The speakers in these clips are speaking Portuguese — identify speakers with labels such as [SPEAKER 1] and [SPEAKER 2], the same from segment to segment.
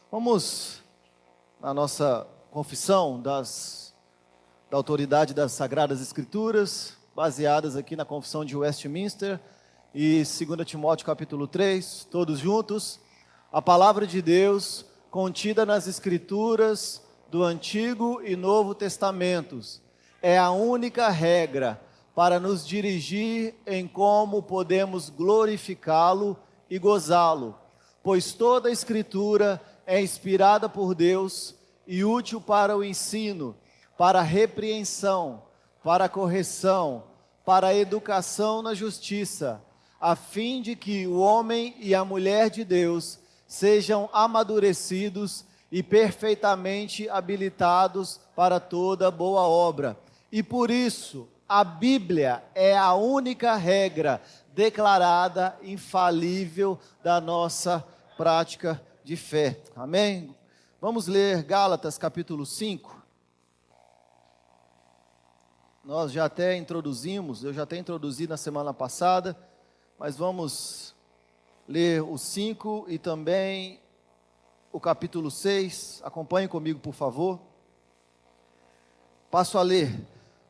[SPEAKER 1] Vamos na nossa confissão da autoridade das Sagradas Escrituras, baseadas aqui na confissão de Westminster e 2 Timóteo capítulo 3, todos juntos. A palavra de Deus contida nas Escrituras do Antigo e Novo Testamentos é a única regra para nos dirigir em como podemos glorificá-lo e gozá-lo, pois toda a Escritura é inspirada por Deus e útil para o ensino, para a repreensão, para a correção, para a educação na justiça, a fim de que o homem e a mulher de Deus sejam amadurecidos e perfeitamente habilitados para toda boa obra. E por isso, a Bíblia é a única regra declarada infalível da nossa prática de fé. Amém? Vamos ler Gálatas capítulo 5. Nós já até introduzimos, eu já até introduzi na semana passada, mas vamos ler o 5 e também o capítulo 6. Acompanhe comigo, por favor. Passo a ler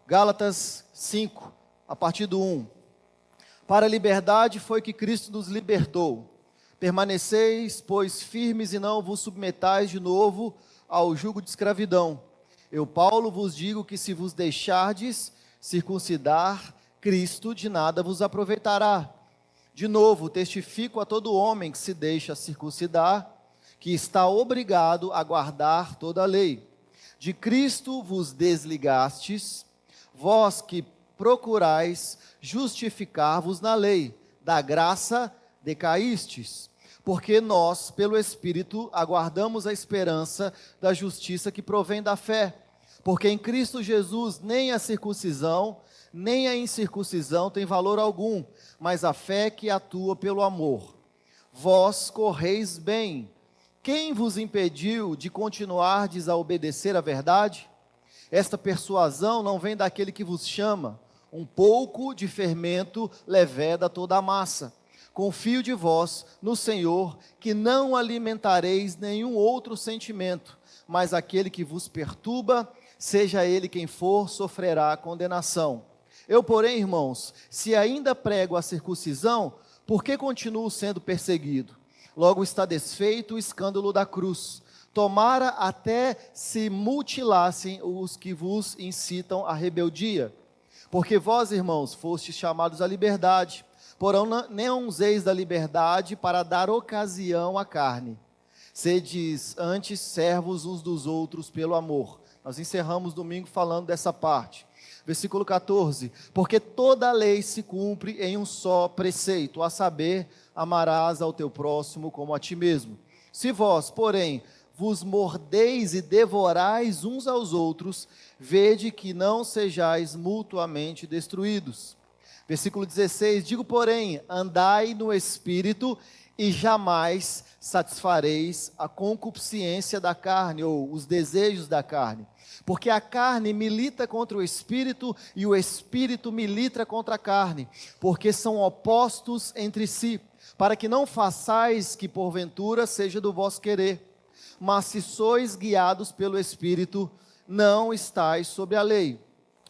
[SPEAKER 1] Gálatas 5, a partir do 1. Para a liberdade foi que Cristo nos libertou. Permaneceis, pois, firmes e não vos submetais de novo ao jugo de escravidão. Eu, Paulo, vos digo que se vos deixardes circuncidar, Cristo de nada vos aproveitará. De novo, testifico a todo homem que se deixa circuncidar, que está obrigado a guardar toda a lei. De Cristo vos desligastes, vós que procurais justificar-vos na lei, da graça decaístes, porque nós, pelo Espírito, aguardamos a esperança da justiça que provém da fé. Porque em Cristo Jesus nem a circuncisão, nem a incircuncisão tem valor algum, mas a fé que atua pelo amor. Vós correis bem. Quem vos impediu de continuardes a obedecer à verdade? Esta persuasão não vem daquele que vos chama. Um pouco de fermento leveda toda a massa. Confio de vós no Senhor, que não alimentareis nenhum outro sentimento, mas aquele que vos perturba, seja ele quem for, sofrerá condenação. Eu, porém, irmãos, se ainda prego a circuncisão, por que continuo sendo perseguido? Logo está desfeito o escândalo da cruz. Tomara até se mutilassem os que vos incitam à rebeldia. Porque vós, irmãos, fostes chamados à liberdade. Porém, não useis da liberdade para dar ocasião à carne. Sedes antes servos uns dos outros pelo amor. Nós encerramos domingo falando dessa parte. Versículo 14. Porque toda a lei se cumpre em um só preceito, a saber, amarás ao teu próximo como a ti mesmo. Se vós, porém, vos mordeis e devorais uns aos outros, vede que não sejais mutuamente destruídos. Versículo 16, digo, porém, andai no Espírito e jamais satisfareis a concupiscência da carne, ou os desejos da carne. Porque a carne milita contra o Espírito e o Espírito milita contra a carne, porque são opostos entre si, para que não façais que porventura seja do vosso querer. Mas se sois guiados pelo Espírito, não estáis sob a lei.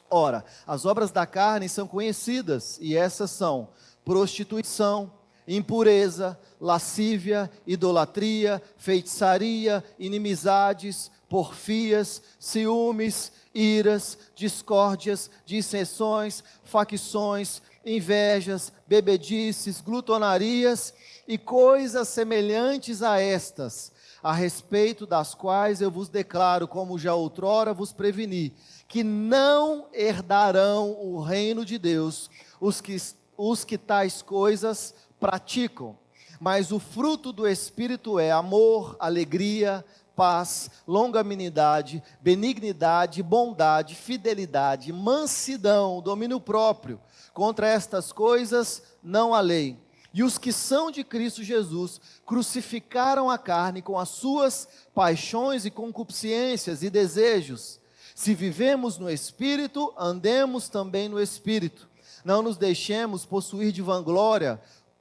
[SPEAKER 1] Ora, as obras da carne são conhecidas, e essas são prostituição, impureza, lascívia, idolatria, feitiçaria, inimizades, porfias, ciúmes, iras, discórdias, dissensões, facções, invejas, bebedices, glutonarias e coisas semelhantes a estas, a respeito das quais eu vos declaro, como já outrora vos preveni, que não herdarão o reino de Deus os que tais coisas praticam. Mas o fruto do Espírito é amor, alegria, paz, longanimidade, benignidade, bondade, fidelidade, mansidão, domínio próprio. Contra estas coisas não há lei. E os que são de Cristo Jesus crucificaram a carne com as suas paixões e concupiscências e desejos. Se vivemos no Espírito, andemos também no Espírito. Não nos deixemos possuir de vanglória,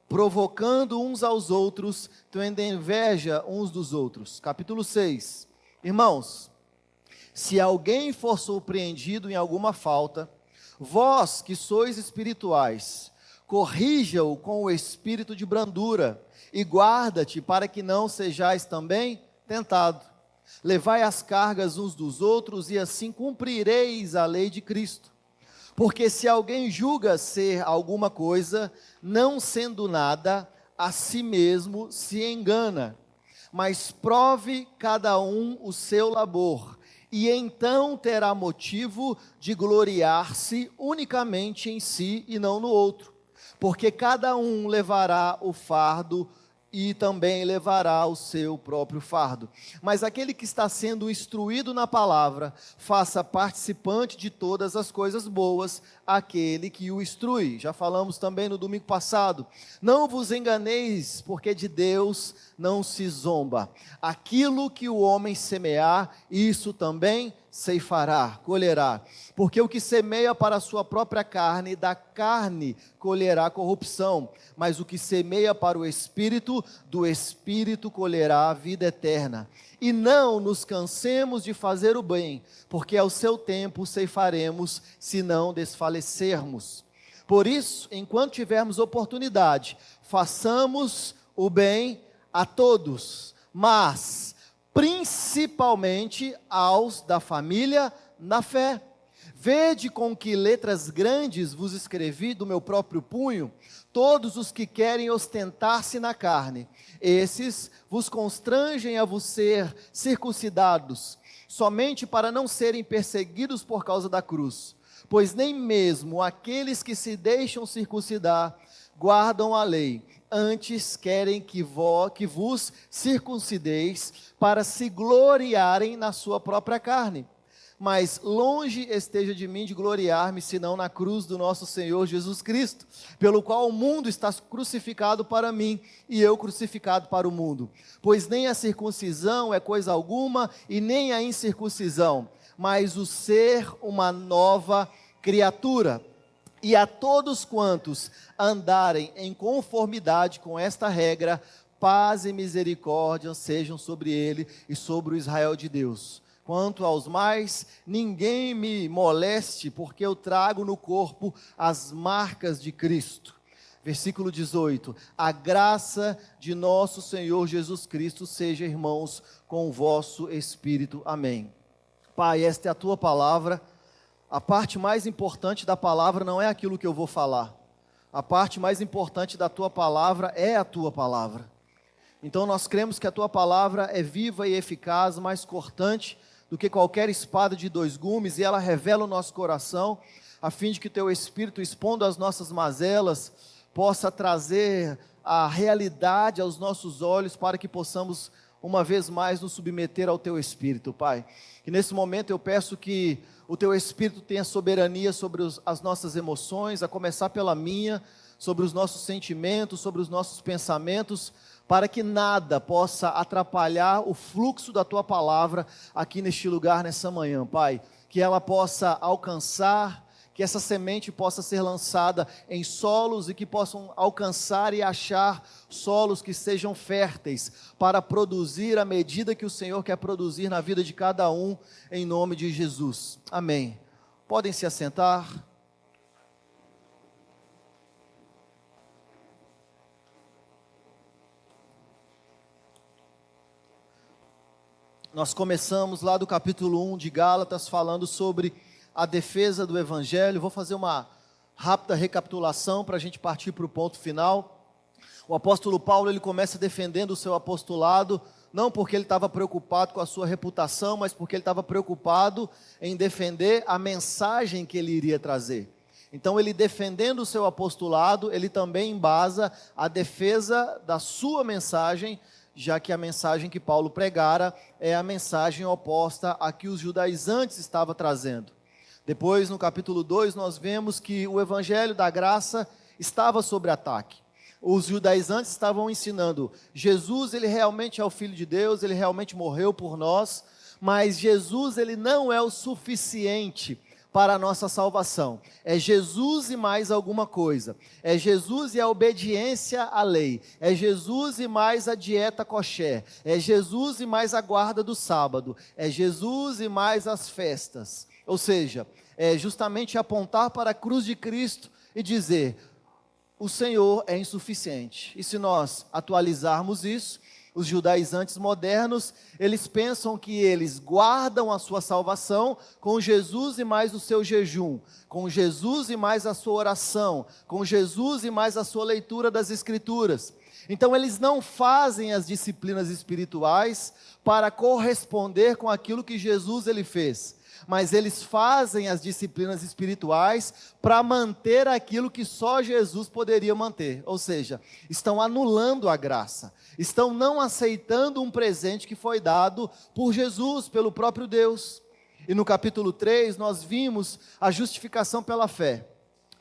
[SPEAKER 1] provocando uns aos outros, tendo inveja uns dos outros. Capítulo 6. Irmãos, se alguém for surpreendido em alguma falta, vós que sois espirituais, corrija-o com o espírito de brandura, e guarda-te para que não sejais também tentado. Levai as cargas uns dos outros, e assim cumprireis a lei de Cristo. Porque se alguém julga ser alguma coisa, não sendo nada, a si mesmo se engana. Mas prove cada um o seu labor, e então terá motivo de gloriar-se unicamente em si e não no outro. Porque cada um levará o fardo e também levará o seu próprio fardo. Mas aquele que está sendo instruído na palavra, faça participante de todas as coisas boas aquele que o instrui. Já falamos também no domingo passado. Não vos enganeis, porque de Deus não se zomba. Aquilo que o homem semear, isso também ceifará, colherá. Porque o que semeia para a sua própria carne, da carne colherá corrupção. Mas o que semeia para o Espírito, do Espírito colherá a vida eterna. E não nos cansemos de fazer o bem, porque ao seu tempo ceifaremos, se não desfalecermos. Por isso, enquanto tivermos oportunidade, façamos o bem a todos, mas principalmente aos da família na fé. Vede com que letras grandes vos escrevi do meu próprio punho, todos os que querem ostentar-se na carne. Esses vos constrangem a vos ser circuncidados, somente para não serem perseguidos por causa da cruz. Pois nem mesmo aqueles que se deixam circuncidar guardam a lei, antes querem que vos circuncideis para se gloriarem na sua própria carne. Mas longe esteja de mim de gloriar-me, senão na cruz do nosso Senhor Jesus Cristo, pelo qual o mundo está crucificado para mim, e eu crucificado para o mundo. Pois nem a circuncisão é coisa alguma, e nem a incircuncisão, mas o ser uma nova criatura. E a todos quantos andarem em conformidade com esta regra, paz e misericórdia sejam sobre ele e sobre o Israel de Deus. Quanto aos mais, ninguém me moleste, porque eu trago no corpo as marcas de Cristo. Versículo 18: a graça de nosso Senhor Jesus Cristo seja, irmãos, com o vosso espírito. Amém. Pai, esta é a tua palavra. A parte mais importante da palavra não é aquilo que eu vou falar. A parte mais importante da tua palavra é a tua palavra. Então nós cremos que a tua palavra é viva e eficaz, mais cortante do que qualquer espada de dois gumes, e ela revela o nosso coração, a fim de que teu Espírito, expondo as nossas mazelas, possa trazer a realidade aos nossos olhos, para que possamos uma vez mais nos submeter ao teu Espírito, Pai. E nesse momento eu peço que o teu Espírito tenha soberania sobre as nossas emoções, a começar pela minha, sobre os nossos sentimentos, sobre os nossos pensamentos, para que nada possa atrapalhar o fluxo da tua palavra aqui neste lugar, nessa manhã, Pai. Que ela possa alcançar, que essa semente possa ser lançada em solos e que possam alcançar e achar solos que sejam férteis para produzir a medida que o Senhor quer produzir na vida de cada um, em nome de Jesus. Amém. Podem se assentar. Nós começamos lá do capítulo 1 de Gálatas, falando sobre a defesa do Evangelho. Vou fazer uma rápida recapitulação para a gente partir para o ponto final. O apóstolo Paulo, ele começa defendendo o seu apostolado, não porque ele estava preocupado com a sua reputação, mas porque ele estava preocupado em defender a mensagem que ele iria trazer. Então, ele defendendo o seu apostolado, ele também embasa a defesa da sua mensagem, já que a mensagem que Paulo pregara é a mensagem oposta a que os judaizantes estavam trazendo. Depois, no capítulo 2, nós vemos que o evangelho da graça estava sob ataque. Os judaizantes estavam ensinando, Jesus, ele realmente é o Filho de Deus, ele realmente morreu por nós, mas Jesus, ele não é o suficiente para a nossa salvação. É Jesus e mais alguma coisa. É Jesus e a obediência à lei. É Jesus e mais a dieta kosher. É Jesus e mais a guarda do sábado. É Jesus e mais as festas. Ou seja, é justamente apontar para a cruz de Cristo e dizer: o Senhor é insuficiente. E se nós atualizarmos isso, os judaizantes modernos, eles pensam que eles guardam a sua salvação com Jesus e mais o seu jejum, com Jesus e mais a sua oração, com Jesus e mais a sua leitura das Escrituras. Então eles não fazem as disciplinas espirituais para corresponder com aquilo que Jesus ele fez, mas eles fazem as disciplinas espirituais para manter aquilo que só Jesus poderia manter. Ou seja, estão anulando a graça, estão não aceitando um presente que foi dado por Jesus, pelo próprio Deus. E no capítulo 3 nós vimos a justificação pela fé.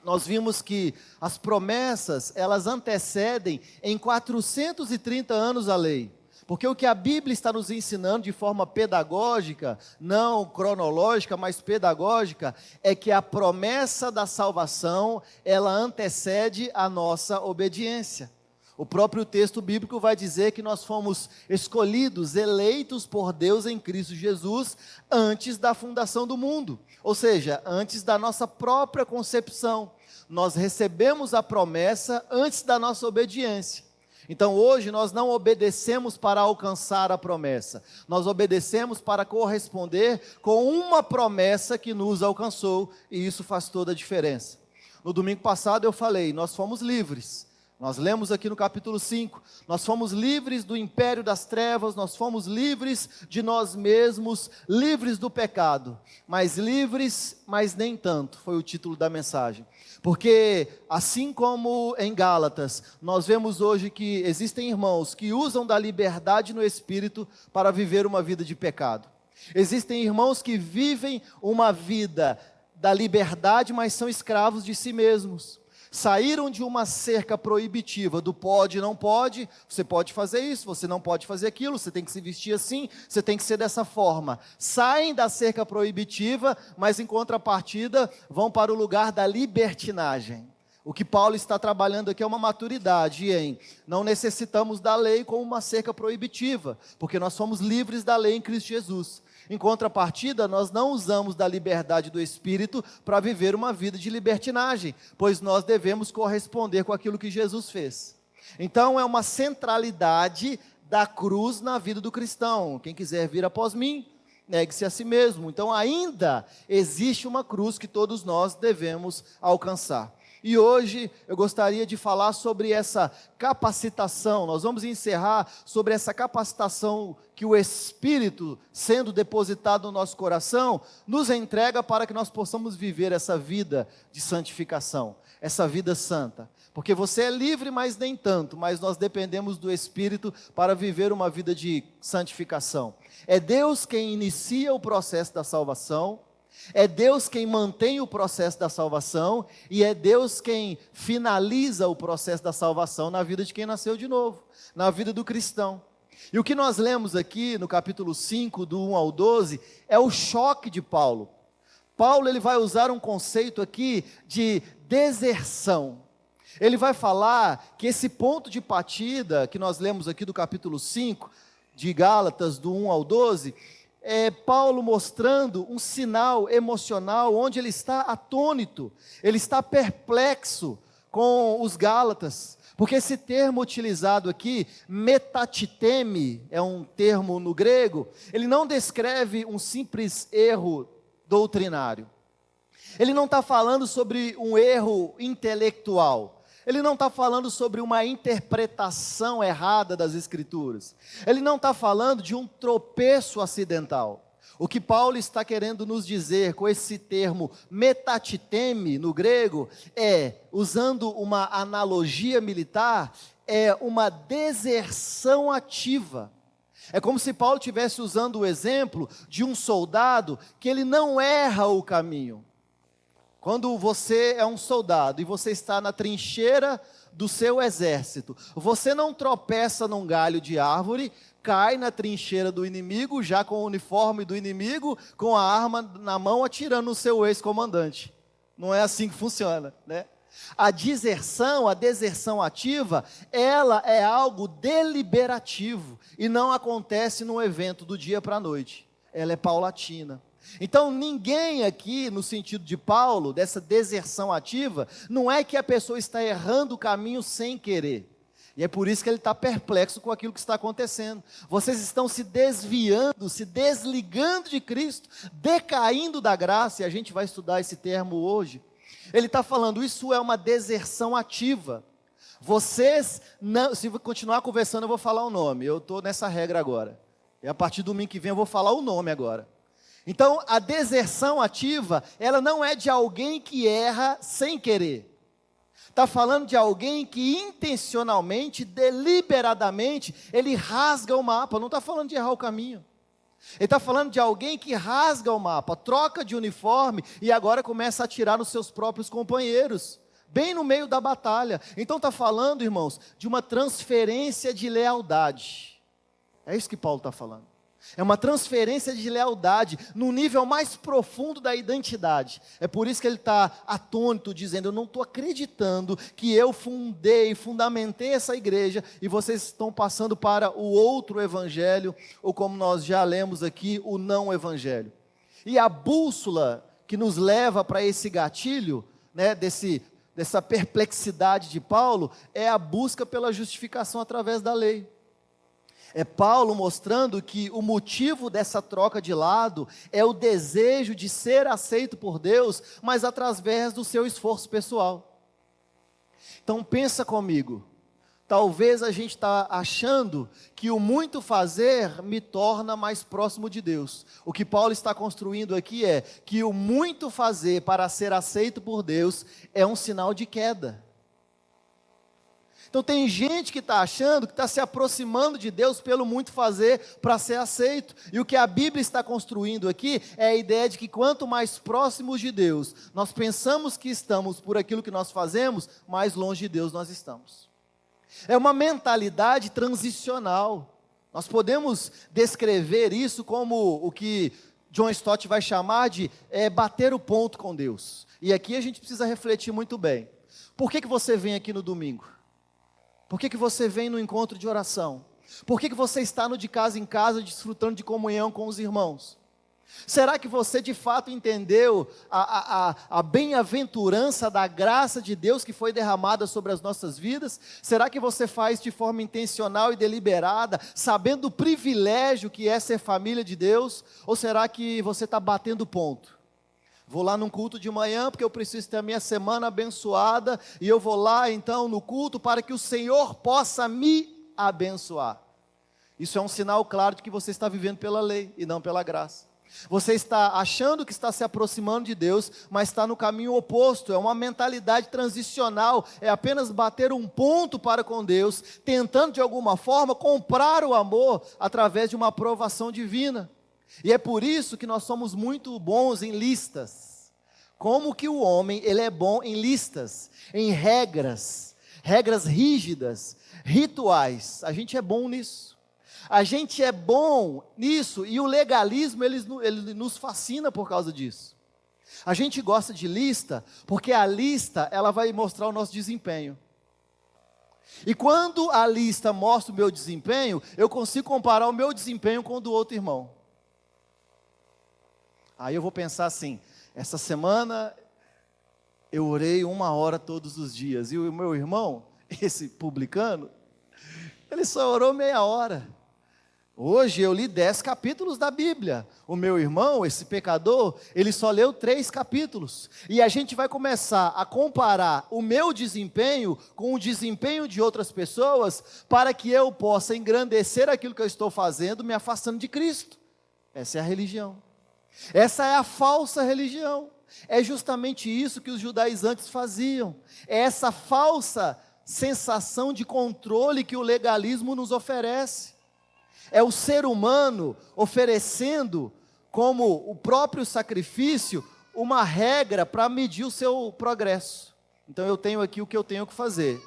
[SPEAKER 1] Nós vimos que as promessas, elas antecedem em 430 anos a lei. Porque o que a Bíblia está nos ensinando de forma pedagógica, não cronológica, mas pedagógica, é que a promessa da salvação, ela antecede a nossa obediência. O próprio texto bíblico vai dizer que nós fomos escolhidos, eleitos por Deus em Cristo Jesus, antes da fundação do mundo. Ou seja, antes da nossa própria concepção. Nós recebemos a promessa antes da nossa obediência. Então hoje nós não obedecemos para alcançar a promessa, nós obedecemos para corresponder com uma promessa que nos alcançou, e isso faz toda a diferença. No domingo passado eu falei, nós fomos livres. Nós lemos aqui no capítulo 5, nós fomos livres do império das trevas, nós fomos livres de nós mesmos, livres do pecado, mas livres, mas nem tanto, foi o título da mensagem. Porque assim como em Gálatas, nós vemos hoje que existem irmãos que usam da liberdade no espírito para viver uma vida de pecado. Existem irmãos que vivem uma vida da liberdade, mas são escravos de si mesmos. Saíram de uma cerca proibitiva do pode e não pode, você pode fazer isso, você não pode fazer aquilo, você tem que se vestir assim, você tem que ser dessa forma. Saem da cerca proibitiva, mas em contrapartida vão para o lugar da libertinagem. O que Paulo está trabalhando aqui é uma maturidade em não necessitamos da lei como uma cerca proibitiva, porque nós somos livres da lei em Cristo Jesus. Em contrapartida, nós não usamos da liberdade do Espírito para viver uma vida de libertinagem, pois nós devemos corresponder com aquilo que Jesus fez. Então é uma centralidade da cruz na vida do cristão. Quem quiser vir após mim, negue-se a si mesmo. Então ainda existe uma cruz que todos nós devemos alcançar. E hoje eu gostaria de falar sobre essa capacitação. Nós vamos encerrar sobre essa capacitação que o Espírito, sendo depositado no nosso coração, nos entrega para que nós possamos viver essa vida de santificação, essa vida santa. Porque você é livre, mas nem tanto, mas nós dependemos do Espírito para viver uma vida de santificação. É Deus quem inicia o processo da salvação, é Deus quem mantém o processo da salvação e é Deus quem finaliza o processo da salvação na vida de quem nasceu de novo, na vida do cristão. E o que nós lemos aqui no capítulo 5, do 1 ao 12, é o choque de Paulo. Paulo ele vai usar um conceito aqui de deserção. Ele vai falar que esse ponto de partida que nós lemos aqui do capítulo 5, de Gálatas, do 1 ao 12, é Paulo mostrando um sinal emocional onde ele está atônito, ele está perplexo com os Gálatas, porque esse termo utilizado aqui, metatiteme, é um termo no grego, ele não descreve um simples erro doutrinário, ele não está falando sobre um erro intelectual, ele não está falando sobre uma interpretação errada das Escrituras. Ele não está falando de um tropeço acidental. O que Paulo está querendo nos dizer com esse termo metatiteme no grego é, usando uma analogia militar, é uma deserção ativa. É como se Paulo estivesse usando o exemplo de um soldado que ele não erra o caminho. Quando você é um soldado e você está na trincheira do seu exército, você não tropeça num galho de árvore cai na trincheira do inimigo, já com o uniforme do inimigo, com a arma na mão, atirando no seu ex-comandante. Não é assim que funciona, né? A deserção ativa, ela é algo deliberativo e não acontece num evento do dia para a noite. Ela é paulatina. Então ninguém aqui, no sentido de Paulo, dessa deserção ativa, não é que a pessoa está errando o caminho sem querer. E é por isso que ele está perplexo com aquilo que está acontecendo. Vocês estão se desviando, se desligando de Cristo, decaindo da graça, e a gente vai estudar esse termo hoje. Ele está falando, isso é uma deserção ativa. Vocês, não, se continuar conversando eu vou falar o nome, eu estou nessa regra agora. E a partir do domingo que vem eu vou falar o nome agora. Então, a deserção ativa, ela não é de alguém que erra sem querer. Está falando de alguém que intencionalmente, deliberadamente, ele rasga o mapa, não está falando de errar o caminho. Ele está falando de alguém que rasga o mapa, troca de uniforme e agora começa a atirar nos seus próprios companheiros, bem no meio da batalha. Então está falando, irmãos, de uma transferência de lealdade. É isso que Paulo está falando. É uma transferência de lealdade no nível mais profundo da identidade. É por isso que ele está atônito, dizendo, eu não estou acreditando que eu fundamentei essa igreja e vocês estão passando para o outro evangelho, ou como nós já lemos aqui, o não evangelho. E a bússola que nos leva para esse gatilho, né, dessa perplexidade de Paulo, é a busca pela justificação através da lei. É Paulo mostrando que o motivo dessa troca de lado é o desejo de ser aceito por Deus, mas através do seu esforço pessoal. Então pensa comigo, talvez a gente está achando que o muito fazer me torna mais próximo de Deus. O que Paulo está construindo aqui é que o muito fazer para ser aceito por Deus é um sinal de queda. Então tem gente que está achando que está se aproximando de Deus pelo muito fazer para ser aceito. E o que a Bíblia está construindo aqui é a ideia de que quanto mais próximos de Deus, nós pensamos que estamos por aquilo que nós fazemos, mais longe de Deus nós estamos. É uma mentalidade transicional. Nós podemos descrever isso como o que John Stott vai chamar de bater o ponto com Deus. E aqui a gente precisa refletir muito bem. Por que você vem aqui no domingo? Por que você vem no encontro de oração? Por que você está no de casa em casa, desfrutando de comunhão com os irmãos? Será que você de fato entendeu a bem-aventurança da graça de Deus que foi derramada sobre as nossas vidas? Será que você faz de forma intencional e deliberada, sabendo o privilégio que é ser família de Deus? Ou será que você está batendo ponto? Vou lá num culto de manhã porque eu preciso ter a minha semana abençoada e eu vou lá então no culto para que o Senhor possa me abençoar. Isso é um sinal claro de que você está vivendo pela lei e não pela graça. Você está achando que está se aproximando de Deus, mas está no caminho oposto. É uma mentalidade transicional, é apenas bater um ponto para com Deus, tentando de alguma forma comprar o amor através de uma aprovação divina. E é por isso que nós somos muito bons em listas. Como que o homem, ele é bom em listas, em regras rígidas, rituais. A gente é bom nisso. A gente é bom nisso e o legalismo, ele nos fascina por causa disso. A gente gosta de lista porque a lista, ela vai mostrar o nosso desempenho. E quando a lista mostra o meu desempenho, eu consigo comparar o meu desempenho com o do outro irmão. Aí eu vou pensar assim, essa semana eu orei 1 hora todos os dias, e o meu irmão, esse publicano, ele só orou meia hora. Hoje eu li 10 capítulos da Bíblia, o meu irmão, esse pecador, ele só leu 3 capítulos, e a gente vai começar a comparar o meu desempenho com o desempenho de outras pessoas, para que eu possa engrandecer aquilo que eu estou fazendo, me afastando de Cristo. Essa é a religião. Essa é a falsa religião. É justamente isso que os judaizantes faziam. É essa falsa sensação de controle que o legalismo nos oferece. É o ser humano oferecendo como o próprio sacrifício uma regra para medir o seu progresso. Então eu tenho aqui o que eu tenho que fazer.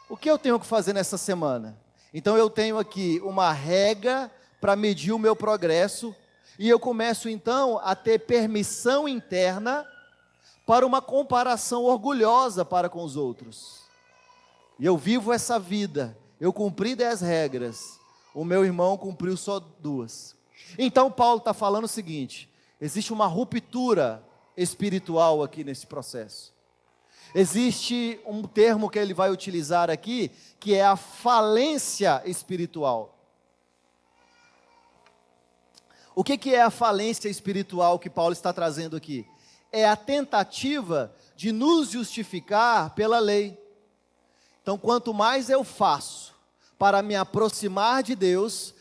[SPEAKER 1] O que eu tenho que fazer nessa semana? Então eu tenho aqui uma régua para medir o meu progresso, e eu começo então a ter permissão interna para uma comparação orgulhosa para com os outros. E eu vivo essa vida, eu cumpri 10 regras, o meu irmão cumpriu só 2. Então Paulo está falando o seguinte: existe uma ruptura espiritual aqui nesse processo. Existe um termo que ele vai utilizar aqui, que é a falência espiritual. O que é a falência espiritual que Paulo está trazendo aqui? É a tentativa de nos justificar pela lei. Então, quanto mais eu faço para me aproximar de Deus,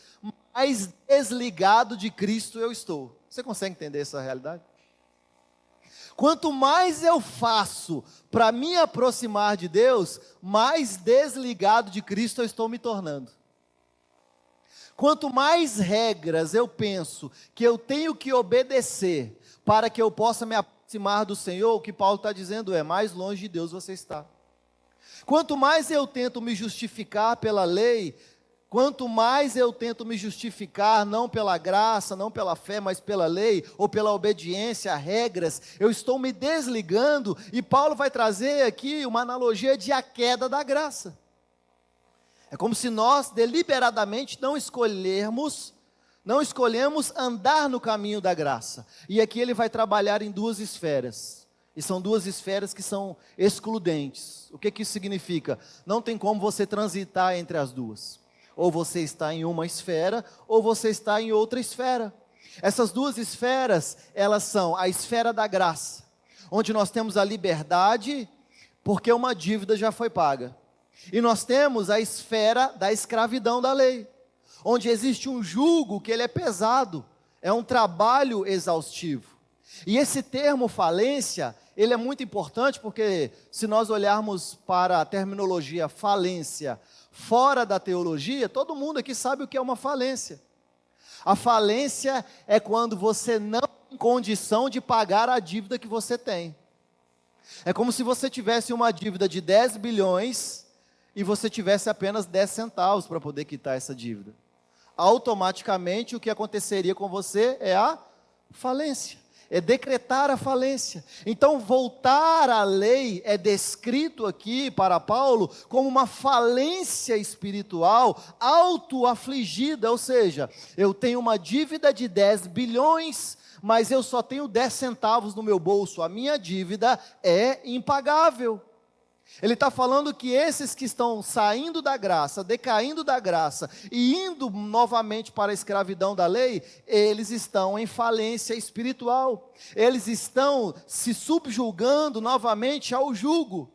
[SPEAKER 1] mais desligado de Cristo eu estou. Você consegue entender essa realidade? Quanto mais eu faço para me aproximar de Deus, mais desligado de Cristo eu estou me tornando. Quanto mais regras eu penso que eu tenho que obedecer para que eu possa me aproximar do Senhor, o que Paulo está dizendo é: mais longe de Deus você está. Quanto mais eu tento me justificar pela lei, quanto mais eu tento me justificar, não pela graça, não pela fé, mas pela lei, ou pela obediência a regras, eu estou me desligando, e Paulo vai trazer aqui uma analogia de a queda da graça. É como se nós deliberadamente não escolhemos andar no caminho da graça. E aqui ele vai trabalhar em 2 esferas. E são 2 esferas que são excludentes. O que isso significa? Não tem como você transitar entre as duas. Ou você está em uma esfera, ou você está em outra esfera. Essas 2 esferas, elas são a esfera da graça, onde nós temos a liberdade, porque uma dívida já foi paga. E nós temos a esfera da escravidão da lei, onde existe um jugo que ele é pesado, é um trabalho exaustivo. E esse termo falência, ele é muito importante, porque se nós olharmos para a terminologia falência fora da teologia, todo mundo aqui sabe o que é uma falência. A falência é quando você não tem condição de pagar a dívida que você tem. É como se você tivesse uma dívida de 10 bilhões e você tivesse apenas 10 centavos para poder quitar essa dívida. Automaticamente o que aconteceria com você é a falência. É decretar a falência. Então, voltar à lei é descrito aqui para Paulo como uma falência espiritual autoafligida, ou seja, eu tenho uma dívida de 10 bilhões, mas eu só tenho 10 centavos no meu bolso, a minha dívida é impagável. Ele está falando que esses que estão saindo da graça, decaindo da graça e indo novamente para a escravidão da lei, eles estão em falência espiritual. Eles estão se subjugando novamente ao jugo.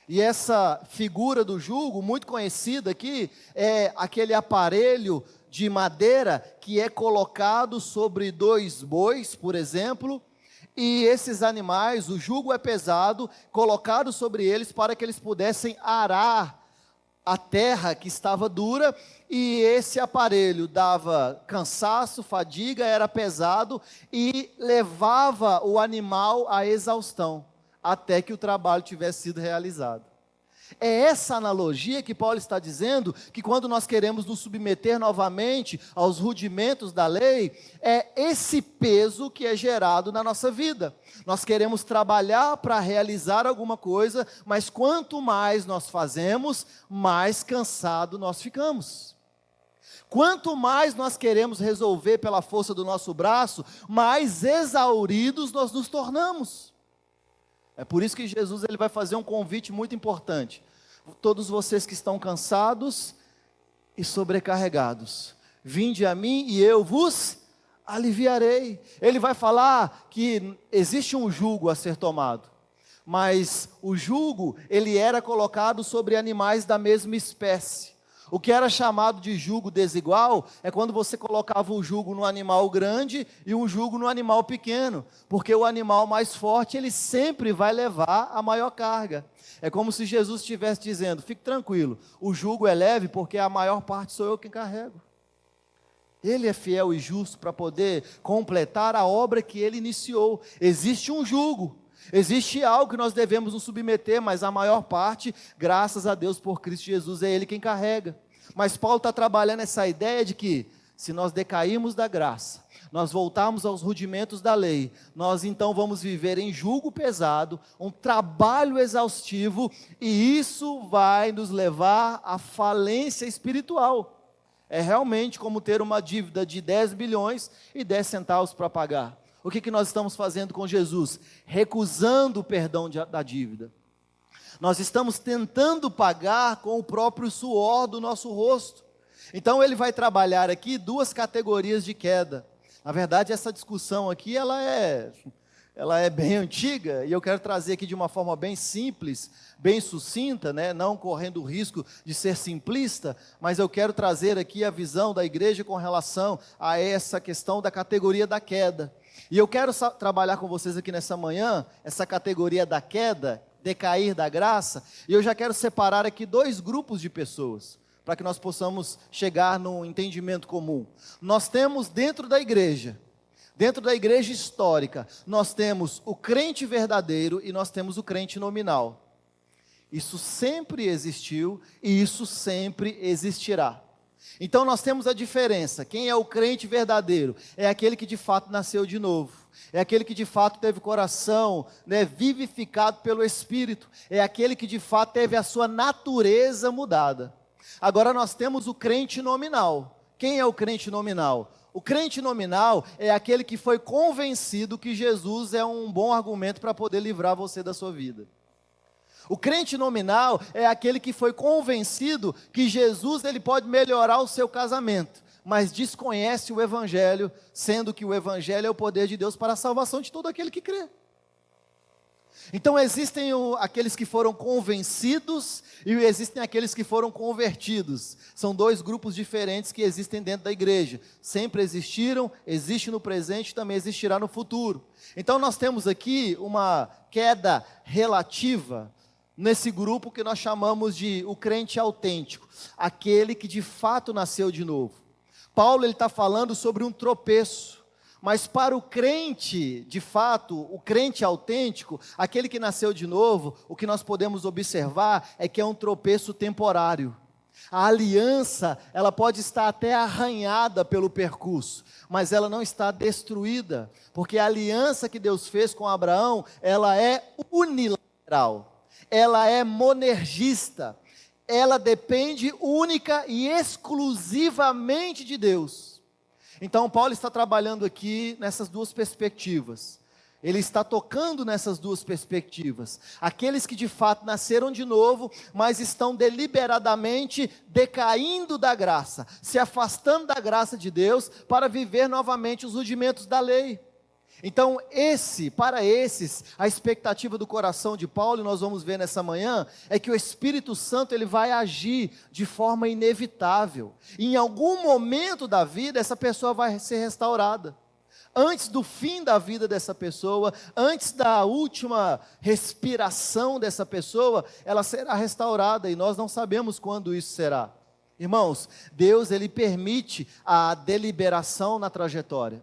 [SPEAKER 1] E essa figura do jugo, muito conhecida aqui, é aquele aparelho de madeira que é colocado sobre 2 bois, por exemplo. E esses animais, o jugo é pesado, colocado sobre eles para que eles pudessem arar a terra que estava dura, e esse aparelho dava cansaço, fadiga, era pesado e levava o animal à exaustão, até que o trabalho tivesse sido realizado. É essa analogia que Paulo está dizendo, que quando nós queremos nos submeter novamente aos rudimentos da lei, é esse peso que é gerado na nossa vida. Nós queremos trabalhar para realizar alguma coisa, mas quanto mais nós fazemos, mais cansado nós ficamos. Quanto mais nós queremos resolver pela força do nosso braço, mais exauridos nós nos tornamos. É por isso que Jesus ele vai fazer um convite muito importante. Todos vocês que estão cansados e sobrecarregados, vinde a mim e eu vos aliviarei. Ele vai falar que existe um jugo a ser tomado, mas o jugo ele era colocado sobre animais da mesma espécie. O que era chamado de jugo desigual é quando você colocava o jugo no animal grande e um jugo no animal pequeno, porque o animal mais forte ele sempre vai levar a maior carga. É como se Jesus estivesse dizendo: fique tranquilo, o jugo é leve porque a maior parte sou eu quem carrego. Ele é fiel e justo para poder completar a obra que ele iniciou. Existe um jugo, existe algo que nós devemos nos submeter, mas a maior parte, graças a Deus por Cristo Jesus, é Ele quem carrega. Mas Paulo está trabalhando essa ideia de que, se nós decairmos da graça, nós voltarmos aos rudimentos da lei, nós então vamos viver em jugo pesado, um trabalho exaustivo, e isso vai nos levar à falência espiritual. É realmente como ter uma dívida de 10 bilhões e 10 centavos para pagar. O que nós estamos fazendo com Jesus? Recusando o perdão da dívida. Nós estamos tentando pagar com o próprio suor do nosso rosto. Então ele vai trabalhar aqui duas categorias de queda. Na verdade, essa discussão aqui, ela é bem antiga, e eu quero trazer aqui de uma forma bem simples, bem sucinta, né? Não correndo o risco de ser simplista, mas eu quero trazer aqui a visão da igreja com relação a essa questão da categoria da queda. E eu quero trabalhar com vocês aqui nessa manhã, essa categoria da queda, decair da graça, e eu já quero separar aqui dois grupos de pessoas, para que nós possamos chegar num entendimento comum. Nós temos dentro da igreja histórica, nós temos o crente verdadeiro e nós temos o crente nominal. Isso sempre existiu e isso sempre existirá. Então nós temos a diferença. Quem é o crente verdadeiro? É aquele que de fato nasceu de novo. É aquele que de fato teve o coração, né, vivificado pelo Espírito. É aquele que de fato teve a sua natureza mudada. Agora nós temos o crente nominal. Quem é o crente nominal? O crente nominal é aquele que foi convencido que Jesus é um bom argumento para poder livrar você da sua vida. O crente nominal é aquele que foi convencido que Jesus ele pode melhorar o seu casamento, mas desconhece o Evangelho, sendo que o Evangelho é o poder de Deus para a salvação de todo aquele que crê. Então existem aqueles que foram convencidos e existem aqueles que foram convertidos. São dois grupos diferentes que existem dentro da igreja. Sempre existiram, existe no presente e também existirá no futuro. Então nós temos aqui uma queda relativa nesse grupo que nós chamamos de o crente autêntico, aquele que de fato nasceu de novo. Paulo está falando sobre um tropeço. Mas para o crente, de fato, o crente autêntico, aquele que nasceu de novo, o que nós podemos observar é que é um tropeço temporário. A aliança, ela pode estar até arranhada pelo percurso, mas ela não está destruída, porque a aliança que Deus fez com Abraão, ela é unilateral, ela é monergista, ela depende única e exclusivamente de Deus. Então Paulo está trabalhando aqui nessas duas perspectivas. Ele está tocando nessas duas perspectivas. Aqueles que de fato nasceram de novo, mas estão deliberadamente decaindo da graça, se afastando da graça de Deus para viver novamente os rudimentos da lei. Então para esses, a expectativa do coração de Paulo, e nós vamos ver nessa manhã, é que o Espírito Santo ele vai agir de forma inevitável. E em algum momento da vida, essa pessoa vai ser restaurada. Antes do fim da vida dessa pessoa, antes da última respiração dessa pessoa, ela será restaurada, e nós não sabemos quando isso será. Irmãos, Deus ele permite a deliberação na trajetória.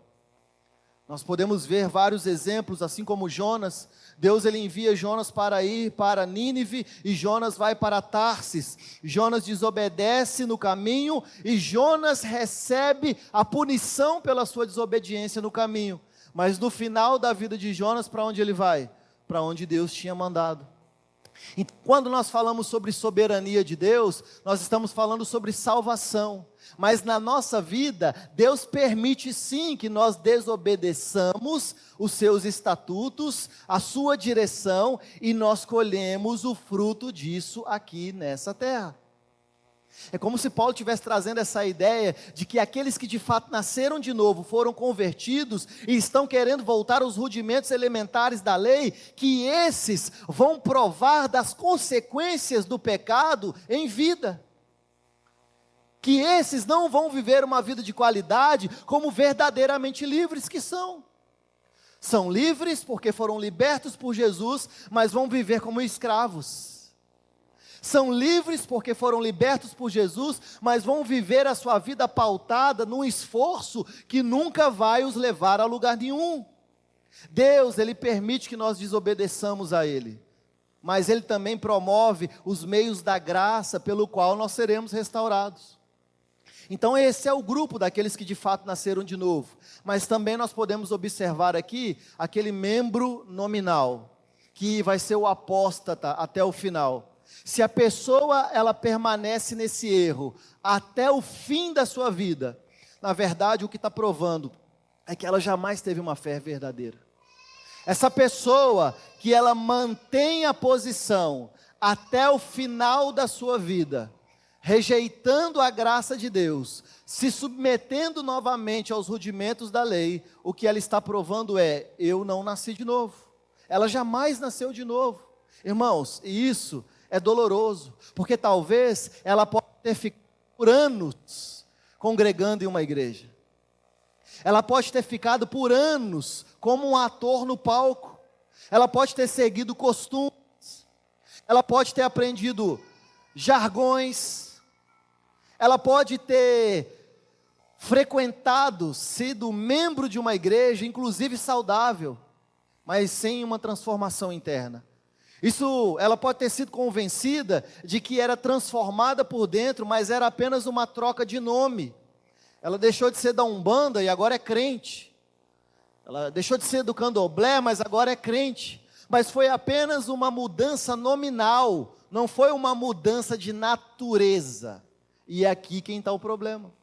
[SPEAKER 1] Nós podemos ver vários exemplos, assim como Jonas. Deus ele envia Jonas para ir para Nínive e Jonas vai para Tarsis. Jonas desobedece no caminho e Jonas recebe a punição pela sua desobediência no caminho. Mas no final da vida de Jonas, para onde ele vai? Para onde Deus tinha mandado. E quando nós falamos sobre soberania de Deus, nós estamos falando sobre salvação. Mas na nossa vida, Deus permite sim que nós desobedeçamos os seus estatutos, a sua direção, e nós colhemos o fruto disso aqui nessa terra. É como se Paulo estivesse trazendo essa ideia de que aqueles que de fato nasceram de novo, foram convertidos e estão querendo voltar aos rudimentos elementares da lei, que esses vão provar das consequências do pecado em vida. Que esses não vão viver uma vida de qualidade como verdadeiramente livres que são. São livres porque foram libertos por Jesus, mas vão viver como escravos. São livres porque foram libertos por Jesus, mas vão viver a sua vida pautada num esforço que nunca vai os levar a lugar nenhum. Deus, ele permite que nós desobedeçamos a Ele, mas Ele também promove os meios da graça pelo qual nós seremos restaurados. Então esse é o grupo daqueles que de fato nasceram de novo, mas também nós podemos observar aqui aquele membro nominal, que vai ser o apóstata até o final. Se a pessoa ela permanece nesse erro até o fim da sua vida, na verdade o que está provando é que ela jamais teve uma fé verdadeira. Essa pessoa que ela mantém a posição até o final da sua vida, rejeitando a graça de Deus, se submetendo novamente aos rudimentos da lei, o que ela está provando é: eu não nasci de novo. Ela jamais nasceu de novo. Irmãos, e isso é doloroso, porque talvez ela possa ter ficado por anos congregando em uma igreja. Ela pode ter ficado por anos como um ator no palco. Ela pode ter seguido costumes. Ela pode ter aprendido jargões. Ela pode ter frequentado, sido membro de uma igreja, inclusive saudável, mas sem uma transformação interna. Ela pode ter sido convencida de que era transformada por dentro, mas era apenas uma troca de nome. Ela deixou de ser da Umbanda e agora é crente. Ela deixou de ser do Candomblé, mas agora é crente. Mas foi apenas uma mudança nominal, não foi uma mudança de natureza. E é aqui quem está o problema.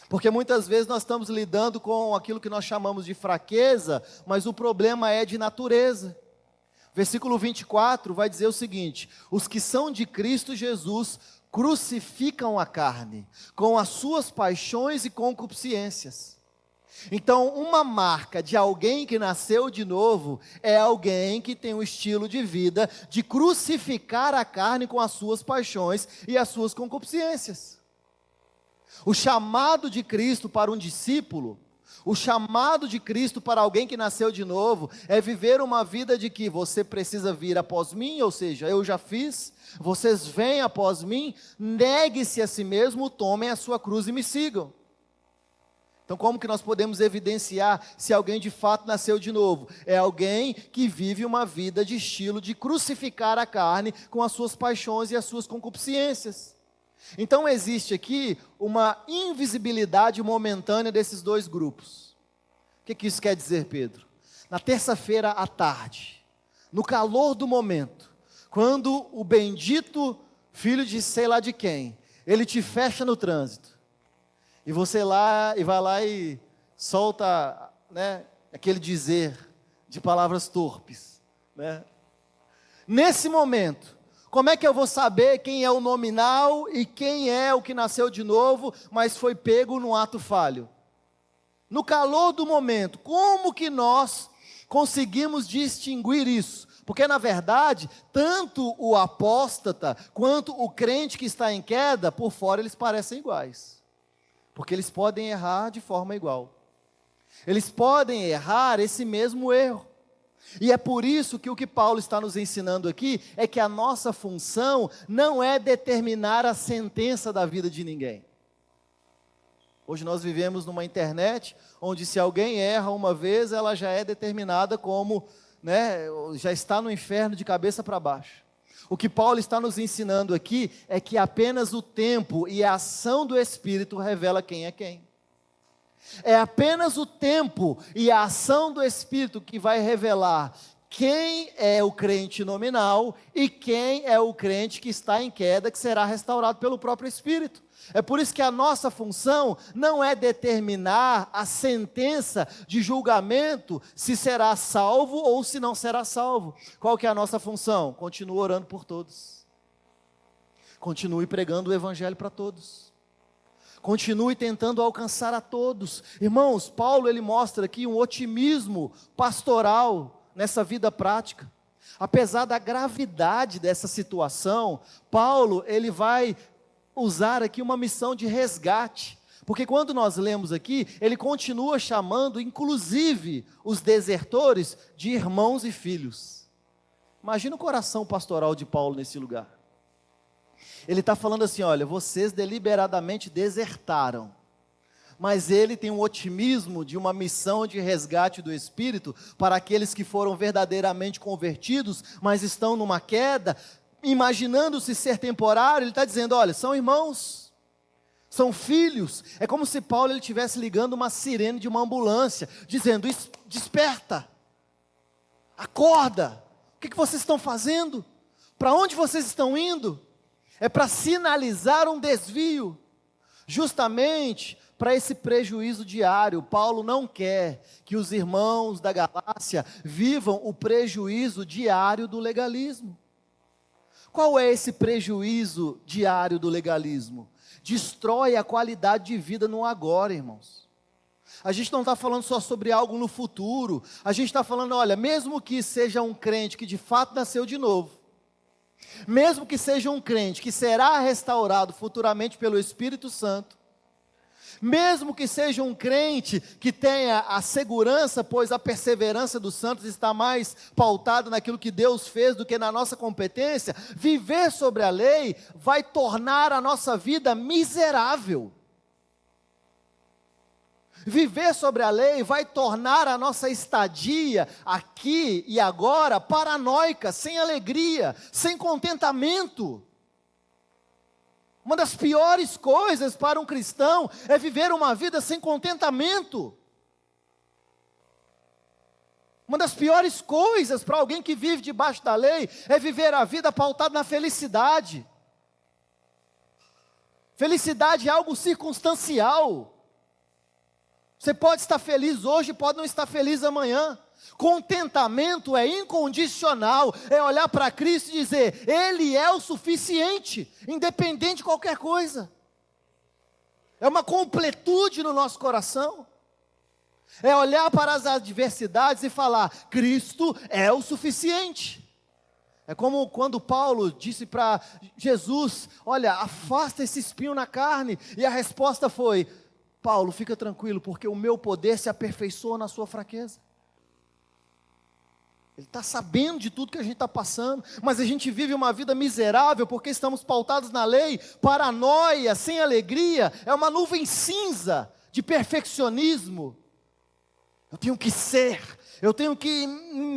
[SPEAKER 1] Porque muitas vezes nós estamos lidando com aquilo que nós chamamos de fraqueza, mas o problema é de natureza. Versículo 24 vai dizer o seguinte: os que são de Cristo Jesus crucificam a carne, com as suas paixões e concupiscências. Então, uma marca de alguém que nasceu de novo é alguém que tem um estilo de vida de crucificar a carne com as suas paixões e as suas concupiscências. O chamado de Cristo para um discípulo, o chamado de Cristo para alguém que nasceu de novo, é viver uma vida de que você precisa vir após mim, ou seja, eu já fiz, vocês vêm após mim, negue-se a si mesmo, tomem a sua cruz e me sigam. Então como que nós podemos evidenciar se alguém de fato nasceu de novo? É alguém que vive uma vida de estilo de crucificar a carne com as suas paixões e as suas concupiscências. Então existe aqui uma invisibilidade momentânea desses dois grupos. O que isso quer dizer, Pedro? Na terça-feira à tarde, no calor do momento, quando o bendito filho de sei lá de quem, ele te fecha no trânsito, e você vai lá e solta, né, aquele dizer de palavras torpes, né? Nesse momento, como é que eu vou saber quem é o nominal e quem é o que nasceu de novo, mas foi pego num ato falho? No calor do momento, como que nós conseguimos distinguir isso? Porque na verdade, tanto o apóstata quanto o crente que está em queda, por fora eles parecem iguais. Porque eles podem errar de forma igual. Eles podem errar esse mesmo erro. E é por isso que o que Paulo está nos ensinando aqui é que a nossa função não é determinar a sentença da vida de ninguém. Hoje nós vivemos numa internet onde se alguém erra uma vez, ela já é determinada como, né, já está no inferno de cabeça para baixo. O que Paulo está nos ensinando aqui é que apenas o tempo e a ação do Espírito revela quem é quem. É apenas o tempo e a ação do Espírito que vai revelar quem é o crente nominal e quem é o crente que está em queda, que será restaurado pelo próprio Espírito. É por isso que a nossa função não é determinar a sentença de julgamento, se será salvo ou se não será salvo. Qual que é a nossa função? Continue orando por todos. Continue pregando o Evangelho para todos. Continue tentando alcançar a todos. Irmãos, Paulo ele mostra aqui um otimismo pastoral nessa vida prática. Apesar da gravidade dessa situação, Paulo ele vai usar aqui uma missão de resgate. Porque quando nós lemos aqui, ele continua chamando inclusive os desertores de irmãos e filhos. Imagina o coração pastoral de Paulo nesse lugar. Ele está falando assim: olha, vocês deliberadamente desertaram. mas ele tem um otimismo de uma missão de resgate do Espírito para aqueles que foram verdadeiramente convertidos, mas estão numa queda, imaginando-se ser temporário. Ele está dizendo, olha, são irmãos, são filhos. É como se Paulo estivesse ligando uma sirene de uma ambulância, dizendo, desperta, acorda, o que vocês estão fazendo? Para onde vocês estão indo? É para sinalizar um desvio, justamente para esse prejuízo diário. Paulo não quer que os irmãos da Galácia vivam o prejuízo diário do legalismo. Qual é esse prejuízo diário do legalismo? Destrói a qualidade de vida no agora, irmãos. A gente não está falando só sobre algo no futuro, a gente está falando, olha, mesmo que seja um crente que de fato nasceu de novo, mesmo que seja um crente que será restaurado futuramente pelo Espírito Santo, mesmo que seja um crente que tenha a segurança, pois a perseverança dos santos está mais pautada naquilo que Deus fez do que na nossa competência, viver sobre a lei vai tornar a nossa vida miserável. Viver sobre a lei vai tornar a nossa estadia aqui e agora paranoica, sem alegria, sem contentamento. Uma das piores coisas para um cristão é viver uma vida sem contentamento. Uma das piores coisas para alguém que vive debaixo da lei é viver a vida pautada na felicidade. Felicidade é algo circunstancial. Você pode estar feliz hoje, pode não estar feliz amanhã. Contentamento é incondicional, é olhar para Cristo e dizer, Ele é o suficiente, independente de qualquer coisa. É uma completude no nosso coração. É olhar para as adversidades e falar, Cristo é o suficiente. É como quando Paulo disse para Jesus, olha, afasta esse espinho na carne, e a resposta foi, Paulo, fica tranquilo, porque o meu poder se aperfeiçoa na sua fraqueza. Ele está sabendo de tudo que a gente está passando, mas a gente vive uma vida miserável, porque estamos pautados na lei, paranoia, sem alegria, é uma nuvem cinza de perfeccionismo. Eu tenho que ser, eu tenho que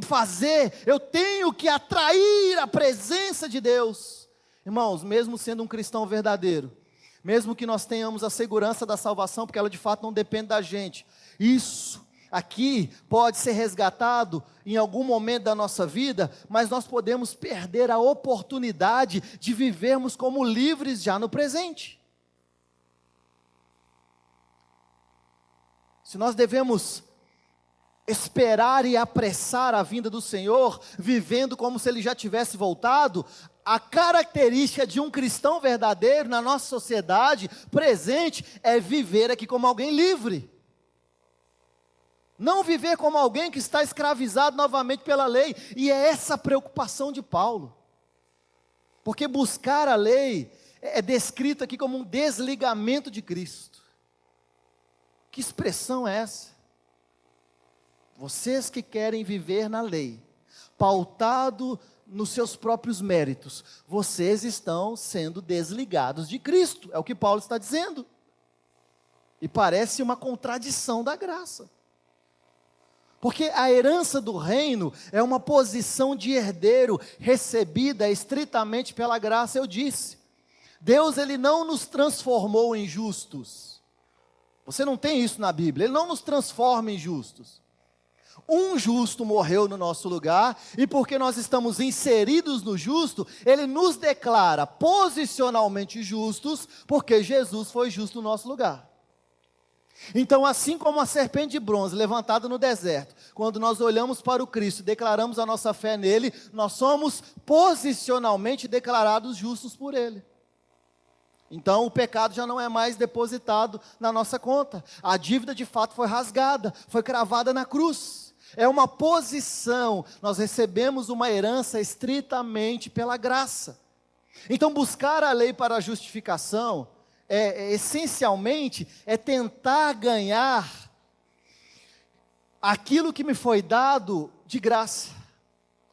[SPEAKER 1] fazer, eu tenho que atrair a presença de Deus. Irmãos, mesmo sendo um cristão verdadeiro, mesmo que nós tenhamos a segurança da salvação, porque ela de fato não depende da gente, isso aqui pode ser resgatado em algum momento da nossa vida, mas nós podemos perder a oportunidade de vivermos como livres já no presente. Se nós devemos esperar e apressar a vinda do Senhor, vivendo como se Ele já tivesse voltado, a característica de um cristão verdadeiro na nossa sociedade presente é viver aqui como alguém livre. Não viver como alguém que está escravizado novamente pela lei. E é essa a preocupação de Paulo. Porque buscar a lei é descrito aqui como um desligamento de Cristo. Que expressão é essa? Vocês que querem viver na lei, pautado nos seus próprios méritos, vocês estão sendo desligados de Cristo, é o que Paulo está dizendo. E parece uma contradição da graça. Porque a herança do reino é uma posição de herdeiro recebida estritamente pela graça. Eu disse, Deus ele não nos transformou em justos. Você não tem isso na Bíblia, Ele não nos transforma em justos. Um justo morreu no nosso lugar, e porque nós estamos inseridos no justo, Ele nos declara posicionalmente justos, porque Jesus foi justo no nosso lugar. Então, assim como a serpente de bronze levantada no deserto, quando nós olhamos para o Cristo e declaramos a nossa fé nele, nós somos posicionalmente declarados justos por Ele. Então o pecado já não é mais depositado na nossa conta, a dívida de fato foi rasgada, foi cravada na cruz. É uma posição, nós recebemos uma herança estritamente pela graça. Então buscar a lei para a justificação essencialmente é tentar ganhar aquilo que me foi dado de graça,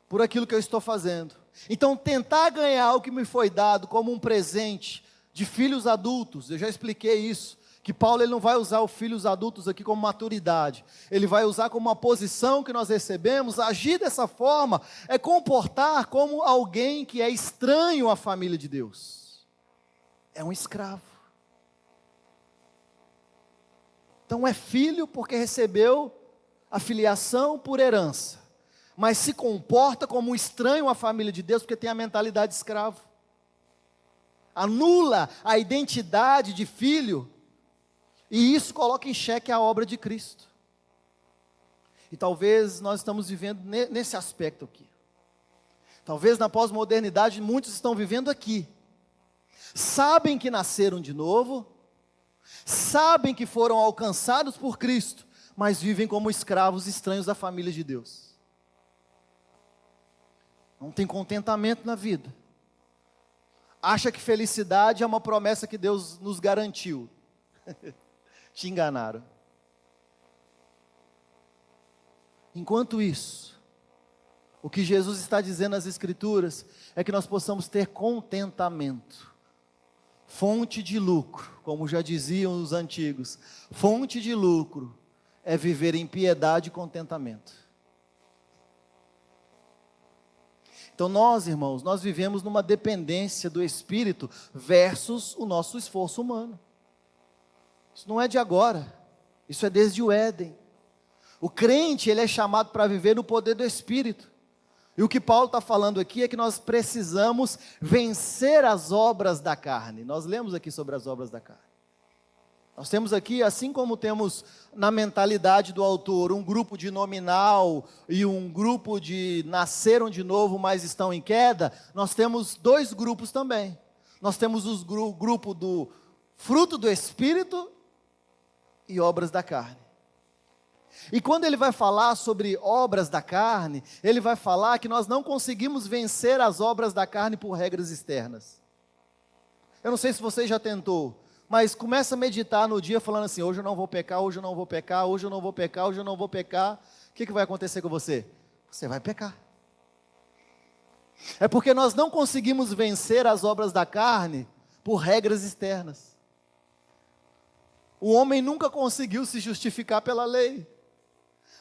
[SPEAKER 1] por aquilo que eu estou fazendo. Então tentar ganhar o que me foi dado como um presente de filhos adultos, eu já expliquei isso, que Paulo ele não vai usar os filhos adultos aqui como maturidade, ele vai usar como uma posição que nós recebemos. Agir dessa forma é comportar como alguém que é estranho à família de Deus, é um escravo. Então é filho porque recebeu a filiação por herança, mas se comporta como um estranho à família de Deus porque tem a mentalidade de escravo. Anula a identidade de filho, e isso coloca em xeque a obra de Cristo. E talvez nós estamos vivendo nesse aspecto aqui. Talvez na pós-modernidade muitos estão vivendo aqui. Sabem que nasceram de novo, sabem que foram alcançados por Cristo, mas vivem como escravos estranhos da família de Deus. Não tem contentamento na vida. Acha que felicidade é uma promessa que Deus nos garantiu. Te enganaram. Enquanto isso, o que Jesus está dizendo nas Escrituras é que nós possamos ter contentamento. Fonte de lucro, como já diziam os antigos, fonte de lucro é viver em piedade e contentamento. Então nós, irmãos, nós vivemos numa dependência do Espírito versus o nosso esforço humano. Isso não é de agora, isso é desde o Éden. O crente, ele é chamado para viver no poder do Espírito. E o que Paulo está falando aqui é que nós precisamos vencer as obras da carne. Nós lemos aqui sobre as obras da carne. Nós temos aqui, assim como temos na mentalidade do autor, um grupo de nominal e um grupo de nasceram de novo, mas estão em queda, nós temos dois grupos também. Nós temos o grupo do fruto do Espírito e obras da carne. E quando ele vai falar sobre obras da carne, ele vai falar que nós não conseguimos vencer as obras da carne por regras externas. Eu não sei se você já tentou, mas começa a meditar no dia falando assim: hoje eu não vou pecar, hoje eu não vou pecar, hoje eu não vou pecar, hoje eu não vou pecar. O que vai acontecer com você? Você vai pecar. É porque nós não conseguimos vencer as obras da carne por regras externas. O homem nunca conseguiu se justificar pela lei.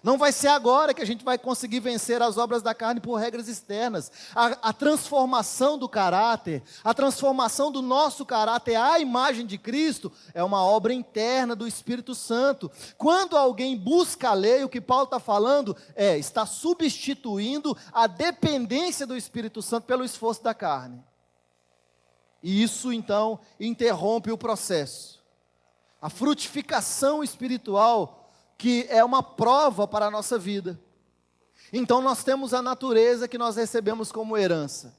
[SPEAKER 1] Não vai ser agora que a gente vai conseguir vencer as obras da carne por regras externas. A transformação do caráter, a transformação do nosso caráter à imagem de Cristo, é uma obra interna do Espírito Santo. Quando alguém busca a lei, o que Paulo está falando está substituindo a dependência do Espírito Santo pelo esforço da carne. E isso então interrompe o processo. A frutificação espiritual, que é uma prova para a nossa vida. Então nós temos a natureza que nós recebemos como herança.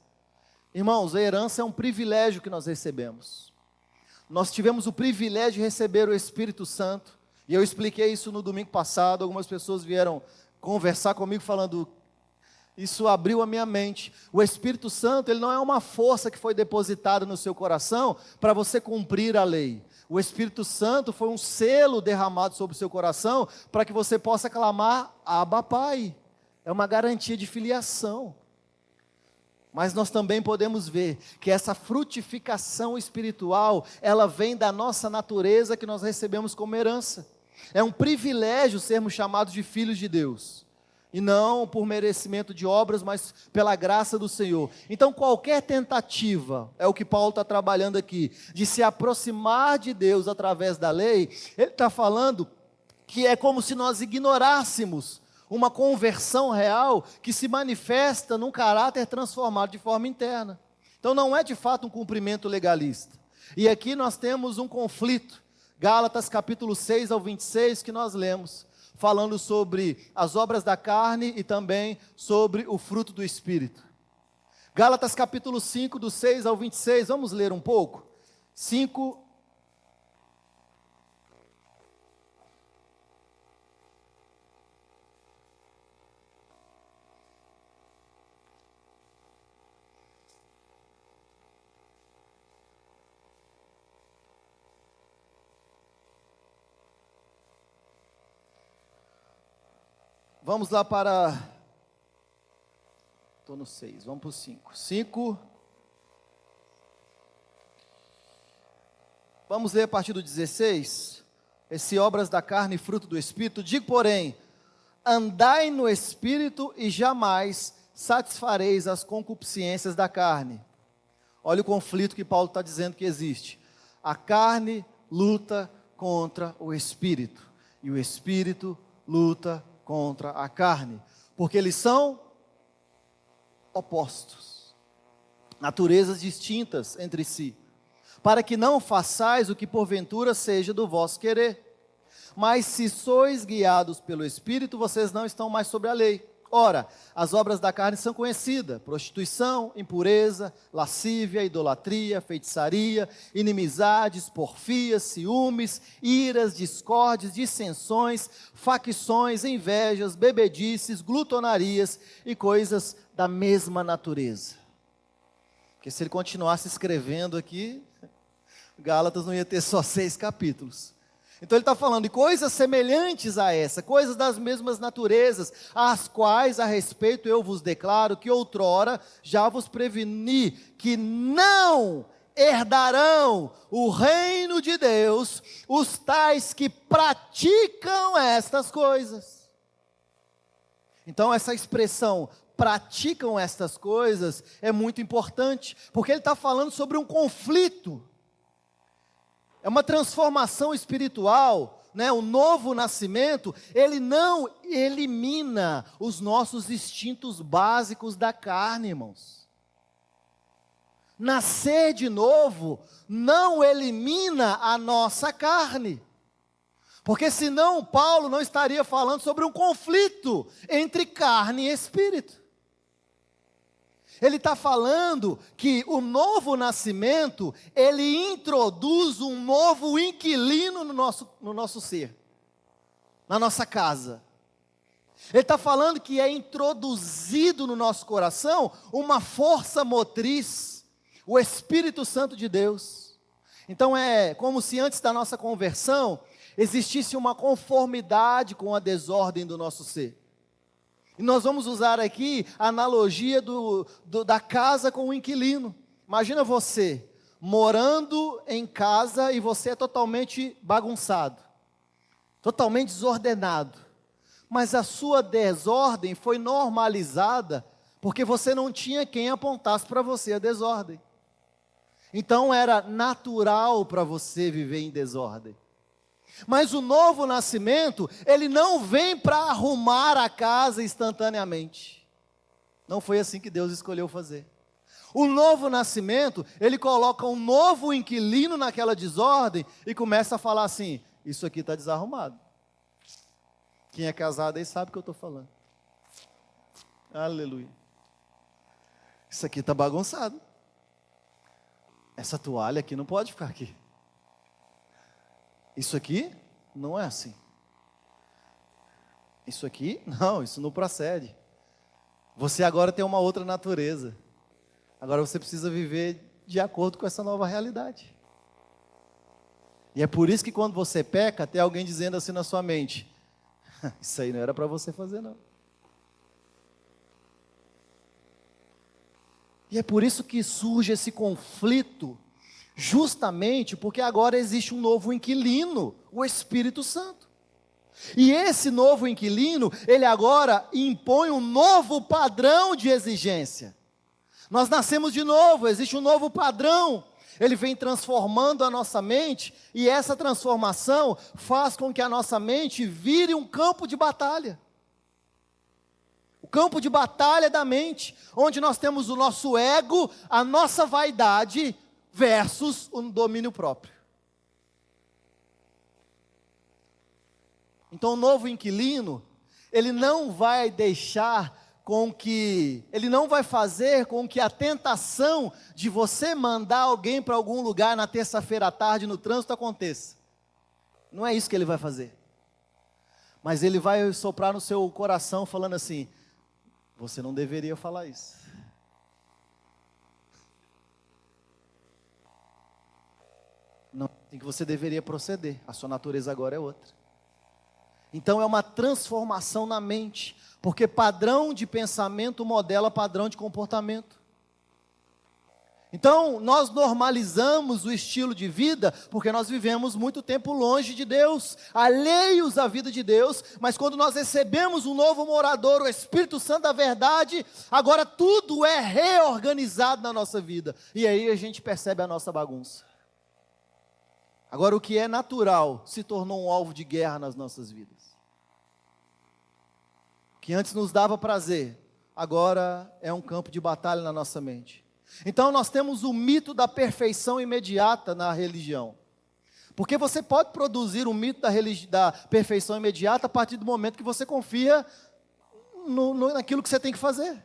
[SPEAKER 1] Irmãos, a herança é um privilégio que nós recebemos. Nós tivemos o privilégio de receber o Espírito Santo, e eu expliquei isso no domingo passado. Algumas pessoas vieram conversar comigo falando, isso abriu a minha mente. O Espírito Santo, ele não é uma força que foi depositada no seu coração para você cumprir a lei. O Espírito Santo foi um selo derramado sobre o seu coração para que você possa clamar: Abba, Pai. É uma garantia de filiação. Mas nós também podemos ver que essa frutificação espiritual, ela vem da nossa natureza que nós recebemos como herança. É um privilégio sermos chamados de filhos de Deus. E não por merecimento de obras, mas pela graça do Senhor. Então qualquer tentativa, é o que Paulo está trabalhando aqui, de se aproximar de Deus através da lei, ele está falando que é como se nós ignorássemos uma conversão real que se manifesta num caráter transformado de forma interna. Então não é de fato um cumprimento legalista. E aqui nós temos um conflito, Gálatas capítulo 6 ao 26, que nós lemos, falando sobre as obras da carne e também sobre o fruto do Espírito. Gálatas capítulo 5, do 6 ao 26, vamos ler um pouco? 5. Vamos lá para... Estou no 6, vamos para o 5. 5. Vamos ler a partir do 16. Esse obras da carne e fruto do Espírito. Digo, porém, andai no Espírito e jamais satisfareis as concupiscências da carne. Olha o conflito que Paulo está dizendo que existe. A carne luta contra o Espírito. E o Espírito luta contra a carne. Porque eles são opostos. Naturezas distintas entre si. Para que não façais o que porventura seja do vosso querer. Mas se sois guiados pelo Espírito, vocês não estão mais sobre a lei. Ora, as obras da carne são conhecidas: prostituição, impureza, lascívia, idolatria, feitiçaria, inimizades, porfias, ciúmes, iras, discórdias, dissensões, facções, invejas, bebedices, glutonarias e coisas da mesma natureza. Porque se ele continuasse escrevendo aqui, Gálatas não ia ter só 6 capítulos. Então ele está falando de coisas semelhantes a essa, coisas das mesmas naturezas, as quais a respeito eu vos declaro que outrora já vos preveni que não herdarão o reino de Deus os tais que praticam estas coisas. Então essa expressão, praticam estas coisas, é muito importante, porque ele está falando sobre um conflito. É uma transformação espiritual, né? O novo nascimento, ele não elimina os nossos instintos básicos da carne, irmãos. Nascer de novo não elimina a nossa carne. Porque senão Paulo não estaria falando sobre um conflito entre carne e espírito. Ele está falando que o novo nascimento, ele introduz um novo inquilino no nosso ser, na nossa casa. Ele está falando que é introduzido no nosso coração uma força motriz, o Espírito Santo de Deus. Então é como se antes da nossa conversão, existisse uma conformidade com a desordem do nosso ser. E nós vamos usar aqui a analogia da casa com o inquilino. Imagina você morando em casa e você é totalmente bagunçado, totalmente desordenado. Mas a sua desordem foi normalizada porque você não tinha quem apontasse para você a desordem. Então era natural para você viver em desordem. Mas o novo nascimento, ele não vem para arrumar a casa instantaneamente. Não foi assim que Deus escolheu fazer. O novo nascimento, ele coloca um novo inquilino naquela desordem e começa a falar assim: isso aqui está desarrumado. Quem é casado aí sabe o que eu estou falando. Aleluia. Isso aqui está bagunçado. Essa toalha aqui não pode ficar aqui. Isso aqui não é assim. Isso aqui, não, isso não procede. Você agora tem uma outra natureza. Agora você precisa viver de acordo com essa nova realidade. E é por isso que quando você peca, tem alguém dizendo assim na sua mente: isso aí não era para você fazer, não. E é por isso que surge esse conflito, justamente porque agora existe um novo inquilino, o Espírito Santo. E esse novo inquilino, ele agora impõe um novo padrão de exigência. Nós nascemos de novo, existe um novo padrão. Ele vem transformando a nossa mente, e essa transformação faz com que a nossa mente vire um campo de batalha. O campo de batalha da mente, onde nós temos o nosso ego, a nossa vaidade, versus o domínio próprio. Então o novo inquilino, ele não vai fazer com que a tentação de você mandar alguém para algum lugar na terça-feira à tarde no trânsito aconteça. Não é isso que ele vai fazer. Mas ele vai soprar no seu coração falando assim: você não deveria falar isso. Não, assim que você deveria proceder. A sua natureza agora é outra. Então é uma transformação na mente, porque padrão de pensamento modela padrão de comportamento. Então, nós normalizamos o estilo de vida porque nós vivemos muito tempo longe de Deus, alheios à vida de Deus, mas quando nós recebemos um novo morador, o Espírito Santo da verdade, agora tudo é reorganizado na nossa vida, e aí a gente percebe a nossa bagunça. Agora, o que é natural se tornou um alvo de guerra nas nossas vidas. O que antes nos dava prazer, agora é um campo de batalha na nossa mente. Então nós temos o mito da perfeição imediata na religião. Porque você pode produzir um mito da perfeição imediata a partir do momento que você confia naquilo que você tem que fazer.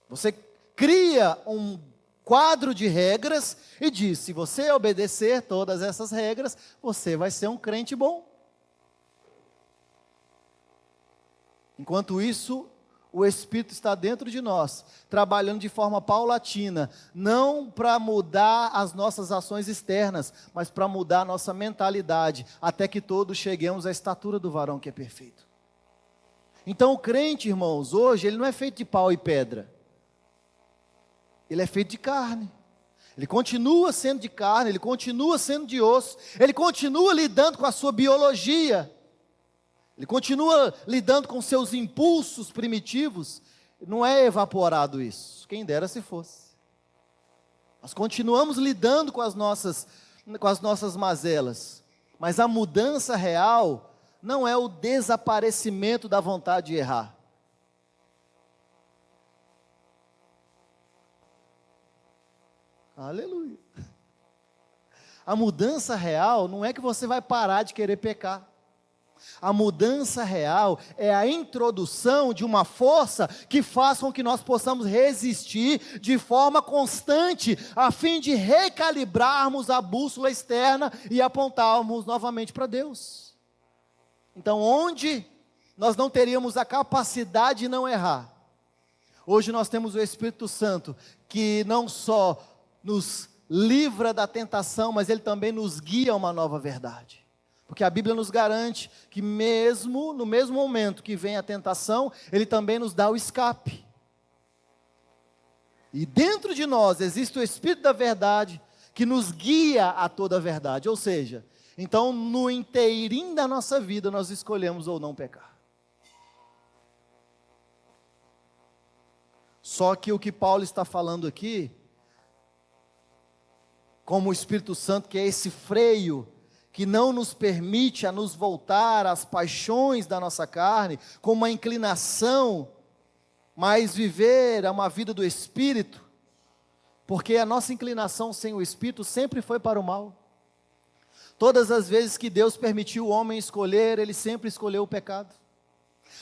[SPEAKER 1] Você cria um quadro de regras e diz: se você obedecer todas essas regras, você vai ser um crente bom. Enquanto isso, o Espírito está dentro de nós, trabalhando de forma paulatina, não para mudar as nossas ações externas, mas para mudar a nossa mentalidade, até que todos cheguemos à estatura do varão que é perfeito. Então o crente, irmãos, hoje, ele não é feito de pau e pedra, ele é feito de carne. Ele continua sendo de carne, ele continua sendo de osso, ele continua lidando com a sua biologia, ele continua lidando com seus impulsos primitivos. Não é evaporado isso, quem dera se fosse. Nós continuamos lidando com as nossas mazelas, mas a mudança real não é o desaparecimento da vontade de errar. Aleluia. A mudança real não é que você vai parar de querer pecar. A mudança real é a introdução de uma força que faça com que nós possamos resistir de forma constante, a fim de recalibrarmos a bússola externa e apontarmos novamente para Deus. Então, onde nós não teríamos a capacidade de não errar, hoje nós temos o Espírito Santo, que não só nos livra da tentação, mas ele também nos guia a uma nova verdade. Porque a Bíblia nos garante que mesmo no mesmo momento que vem a tentação, ele também nos dá o escape. E dentro de nós existe o Espírito da verdade que nos guia a toda a verdade. Ou seja, então no inteirinho da nossa vida nós escolhemos ou não pecar. Só que o que Paulo está falando aqui, como o Espírito Santo, que é esse freio que não nos permite a nos voltar às paixões da nossa carne, com uma inclinação, mas viver uma vida do Espírito, porque a nossa inclinação sem o Espírito sempre foi para o mal. Todas as vezes que Deus permitiu o homem escolher, ele sempre escolheu o pecado.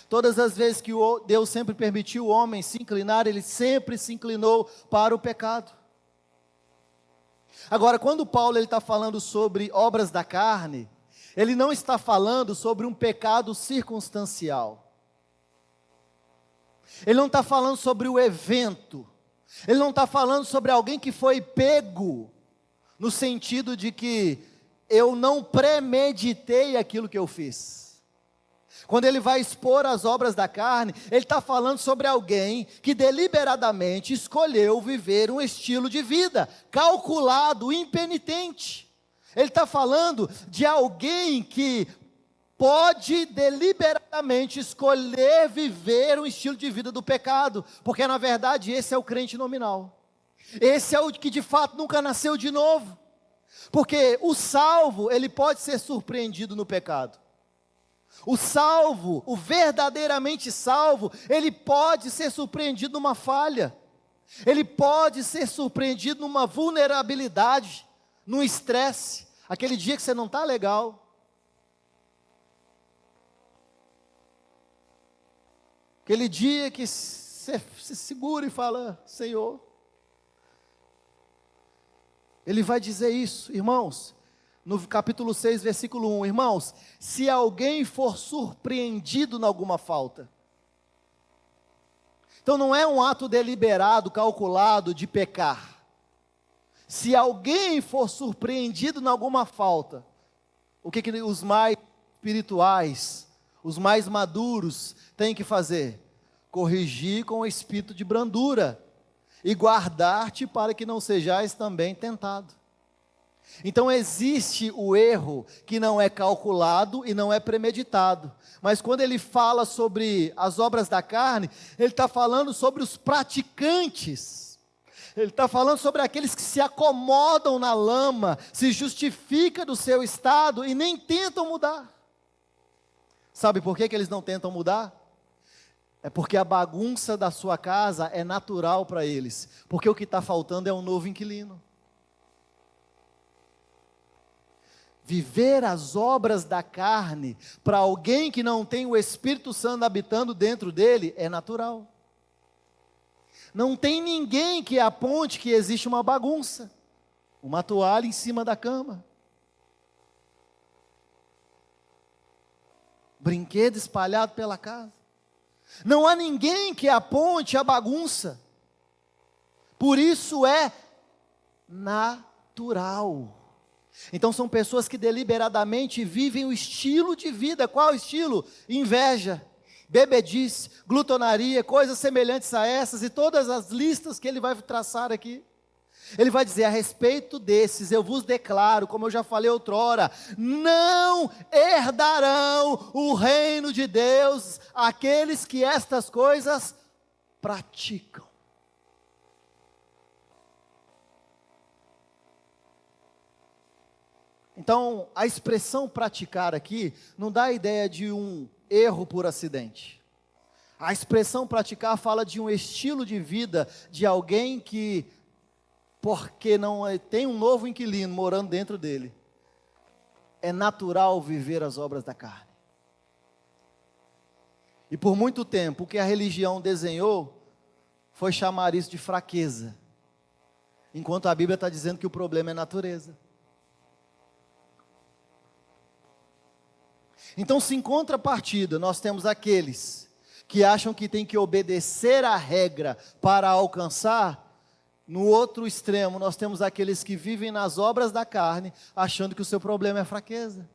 [SPEAKER 1] Todas as vezes que Deus sempre permitiu o homem se inclinar, ele sempre se inclinou para o pecado. Agora, quando Paulo está falando sobre obras da carne, ele não está falando sobre um pecado circunstancial. Ele não está falando sobre o evento. Ele não está falando sobre alguém que foi pego, no sentido de que eu não premeditei aquilo que eu fiz. Quando ele vai expor as obras da carne, ele está falando sobre alguém que deliberadamente escolheu viver um estilo de vida calculado, impenitente. Ele está falando de alguém que pode deliberadamente escolher viver um estilo de vida do pecado, porque na verdade esse é o crente nominal. Esse é o que de fato nunca nasceu de novo. Porque o salvo, ele pode ser surpreendido no pecado. O salvo, o verdadeiramente salvo, ele pode ser surpreendido numa falha, ele pode ser surpreendido numa vulnerabilidade, num estresse, aquele dia que você não está legal, aquele dia que você se segura e fala: Senhor, ele vai dizer isso, irmãos. No capítulo 6, versículo 1, irmãos, se alguém for surpreendido em alguma falta, então não é um ato deliberado, calculado de pecar. Se alguém for surpreendido em alguma falta, o que os mais espirituais, os mais maduros têm que fazer? Corrigir com o espírito de brandura. e guardar-te para que não sejais também tentado. Então existe o erro que não é calculado e não é premeditado, mas quando ele fala sobre as obras da carne, ele está falando sobre os praticantes, ele está falando sobre aqueles que se acomodam na lama, se justificam do seu estado e nem tentam mudar. Sabe por que eles não tentam mudar? É porque a bagunça da sua casa é natural para eles, porque o que está faltando é um novo inquilino. Viver as obras da carne, para alguém que não tem o Espírito Santo habitando dentro dele, é natural. Não tem ninguém que aponte que existe uma bagunça, uma toalha em cima da cama, brinquedo espalhado pela casa. Não há ninguém que aponte a bagunça. Por isso é natural. Então são pessoas que deliberadamente vivem o estilo de vida. Qual estilo? Inveja, bebedice, glutonaria, coisas semelhantes a essas e todas as listas que ele vai traçar aqui. Ele vai dizer: a respeito desses eu vos declaro, como eu já falei outrora, não herdarão o reino de Deus aqueles que estas coisas praticam. Então, a expressão praticar aqui não dá a ideia de um erro por acidente. A expressão praticar fala de um estilo de vida de alguém que, porque não tem um novo inquilino morando dentro dele, é natural viver as obras da carne. E por muito tempo, o que a religião desenhou foi chamar isso de fraqueza, enquanto a Bíblia está dizendo que o problema é natureza. Então, se em contrapartida nós temos aqueles que acham que tem que obedecer à regra para alcançar, no outro extremo nós temos aqueles que vivem nas obras da carne, achando que o seu problema é fraqueza.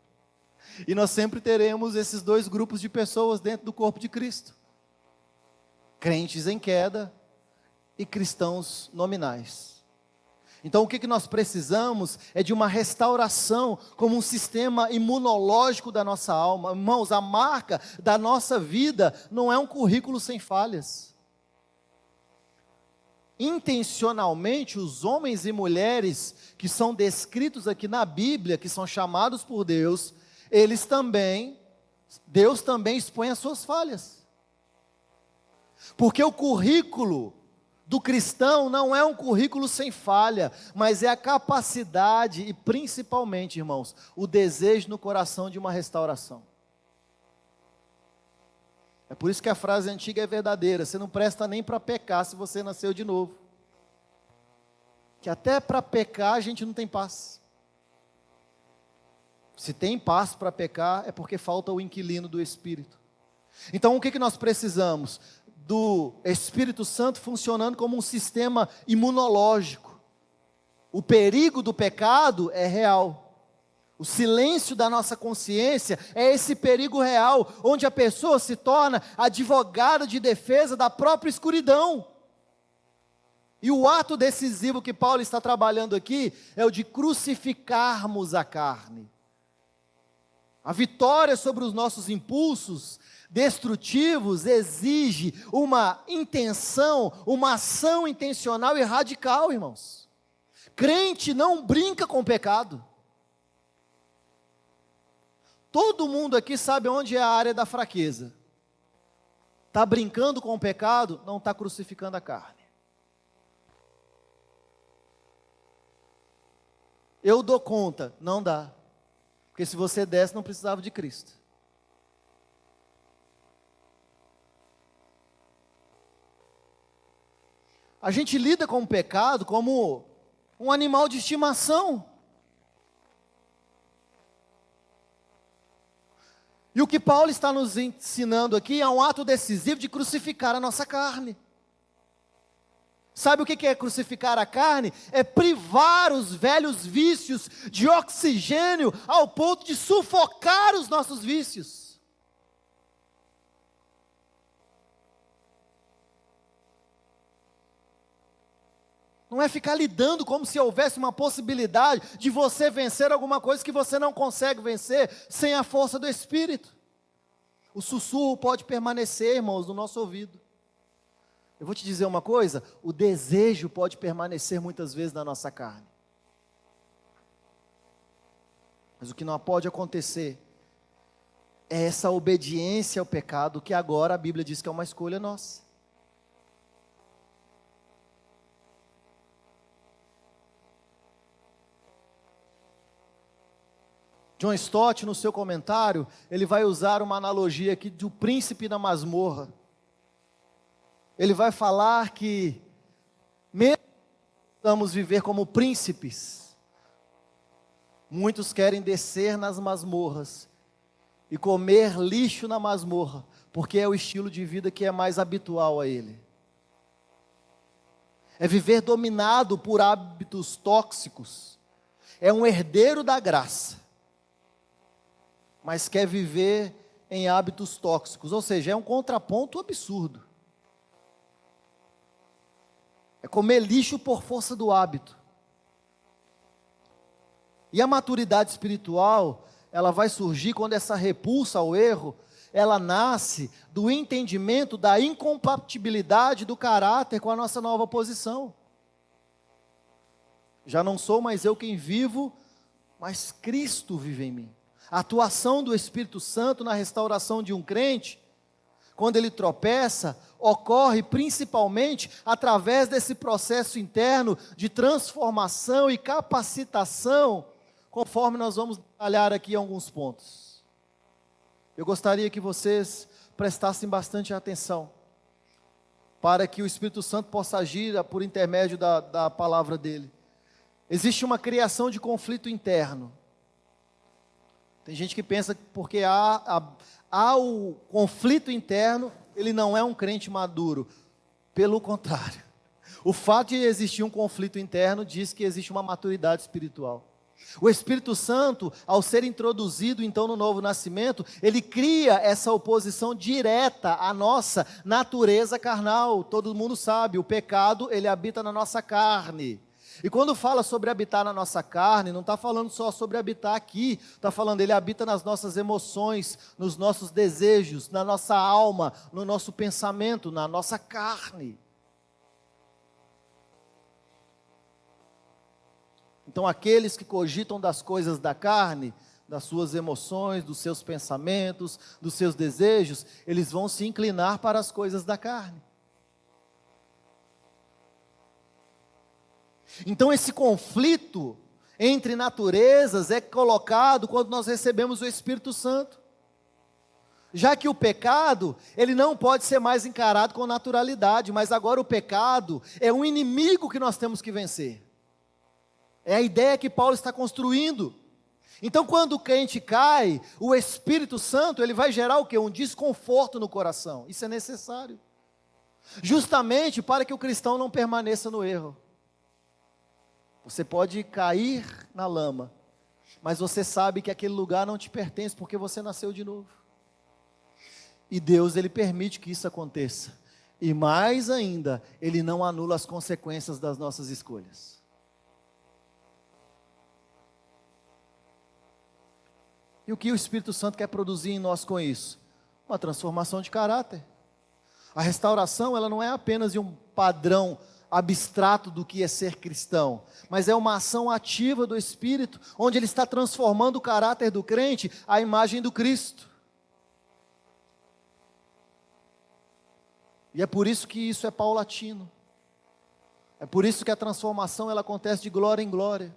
[SPEAKER 1] E nós sempre teremos esses dois grupos de pessoas dentro do corpo de Cristo: crentes em queda e cristãos nominais. Então o que nós precisamos é de uma restauração como um sistema imunológico da nossa alma. Irmãos, a marca da nossa vida não é um currículo sem falhas. Intencionalmente, os homens e mulheres que são descritos aqui na Bíblia, que são chamados por Deus, Deus também expõe as suas falhas. Porque o currículo do cristão não é um currículo sem falha, mas é a capacidade e principalmente, irmãos, o desejo no coração de uma restauração. É por isso que a frase antiga é verdadeira: você não presta nem para pecar se você nasceu de novo. Que até para pecar a gente não tem paz. Se tem paz para pecar, é porque falta o inquilino do Espírito. Então o que nós precisamos? Do Espírito Santo funcionando como um sistema imunológico. O perigo do pecado é real. O silêncio da nossa consciência é esse perigo real, onde a pessoa se torna advogada de defesa da própria escuridão. E o ato decisivo que Paulo está trabalhando aqui é o de crucificarmos a carne. A vitória sobre os nossos impulsos destrutivos exige uma intenção, uma ação intencional e radical, irmãos. Crente não brinca com o pecado. Todo mundo aqui sabe onde é a área da fraqueza. Está brincando com o pecado, não está crucificando a carne. Eu dou conta, não dá. Porque se você desse, não precisava de Cristo. A gente lida com o pecado como um animal de estimação. E o que Paulo está nos ensinando aqui é um ato decisivo de crucificar a nossa carne. Sabe o que é crucificar a carne? É privar os velhos vícios de oxigênio ao ponto de sufocar os nossos vícios. Não é ficar lidando como se houvesse uma possibilidade de você vencer alguma coisa que você não consegue vencer sem a força do Espírito. O sussurro pode permanecer, irmãos, no nosso ouvido. Eu vou te dizer uma coisa, o desejo pode permanecer muitas vezes na nossa carne. Mas o que não pode acontecer é essa obediência ao pecado, que agora a Bíblia diz que é uma escolha nossa. John Stott, no seu comentário, ele vai usar uma analogia aqui do príncipe na masmorra. Ele vai falar que, mesmo que vamos viver como príncipes, muitos querem descer nas masmorras e comer lixo na masmorra, porque é o estilo de vida que é mais habitual a ele. É viver dominado por hábitos tóxicos. É um herdeiro da graça, mas quer viver em hábitos tóxicos, ou seja, é um contraponto absurdo. É comer lixo por força do hábito. E a maturidade espiritual, ela vai surgir quando essa repulsa ao erro, ela nasce do entendimento da incompatibilidade do caráter com a nossa nova posição. Já não sou mais eu quem vivo, mas Cristo vive em mim. A atuação do Espírito Santo na restauração de um crente, quando ele tropeça, ocorre principalmente através desse processo interno de transformação e capacitação, conforme nós vamos detalhar aqui alguns pontos. Eu gostaria que vocês prestassem bastante atenção, para que o Espírito Santo possa agir por intermédio da palavra dele. Existe uma criação de conflito interno. Tem gente que pensa que porque há o conflito interno, ele não é um crente maduro. Pelo contrário, o fato de existir um conflito interno diz que existe uma maturidade espiritual. O Espírito Santo, ao ser introduzido então no novo nascimento, ele cria essa oposição direta à nossa natureza carnal. Todo mundo sabe, o pecado, ele habita na nossa carne. E quando fala sobre habitar na nossa carne, não está falando só sobre habitar aqui, está falando, ele habita nas nossas emoções, nos nossos desejos, na nossa alma, no nosso pensamento, na nossa carne. Então aqueles que cogitam das coisas da carne, das suas emoções, dos seus pensamentos, dos seus desejos, eles vão se inclinar para as coisas da carne. Então esse conflito entre naturezas é colocado quando nós recebemos o Espírito Santo. Já que o pecado, ele não pode ser mais encarado com naturalidade, mas agora o pecado é um inimigo que nós temos que vencer. É a ideia que Paulo está construindo. Então quando o crente cai, o Espírito Santo, ele vai gerar o quê? Um desconforto no coração. Isso é necessário. Justamente para que o cristão não permaneça no erro. Você pode cair na lama, mas você sabe que aquele lugar não te pertence porque você nasceu de novo. E Deus, ele permite que isso aconteça. E mais ainda, ele não anula as consequências das nossas escolhas. E o que o Espírito Santo quer produzir em nós com isso? Uma transformação de caráter. A restauração, ela não é apenas de um padrão abstrato do que é ser cristão, mas é uma ação ativa do Espírito, onde ele está transformando o caráter do crente à imagem do Cristo. E é por isso que isso é paulatino. É por isso que a transformação ela acontece de glória em glória.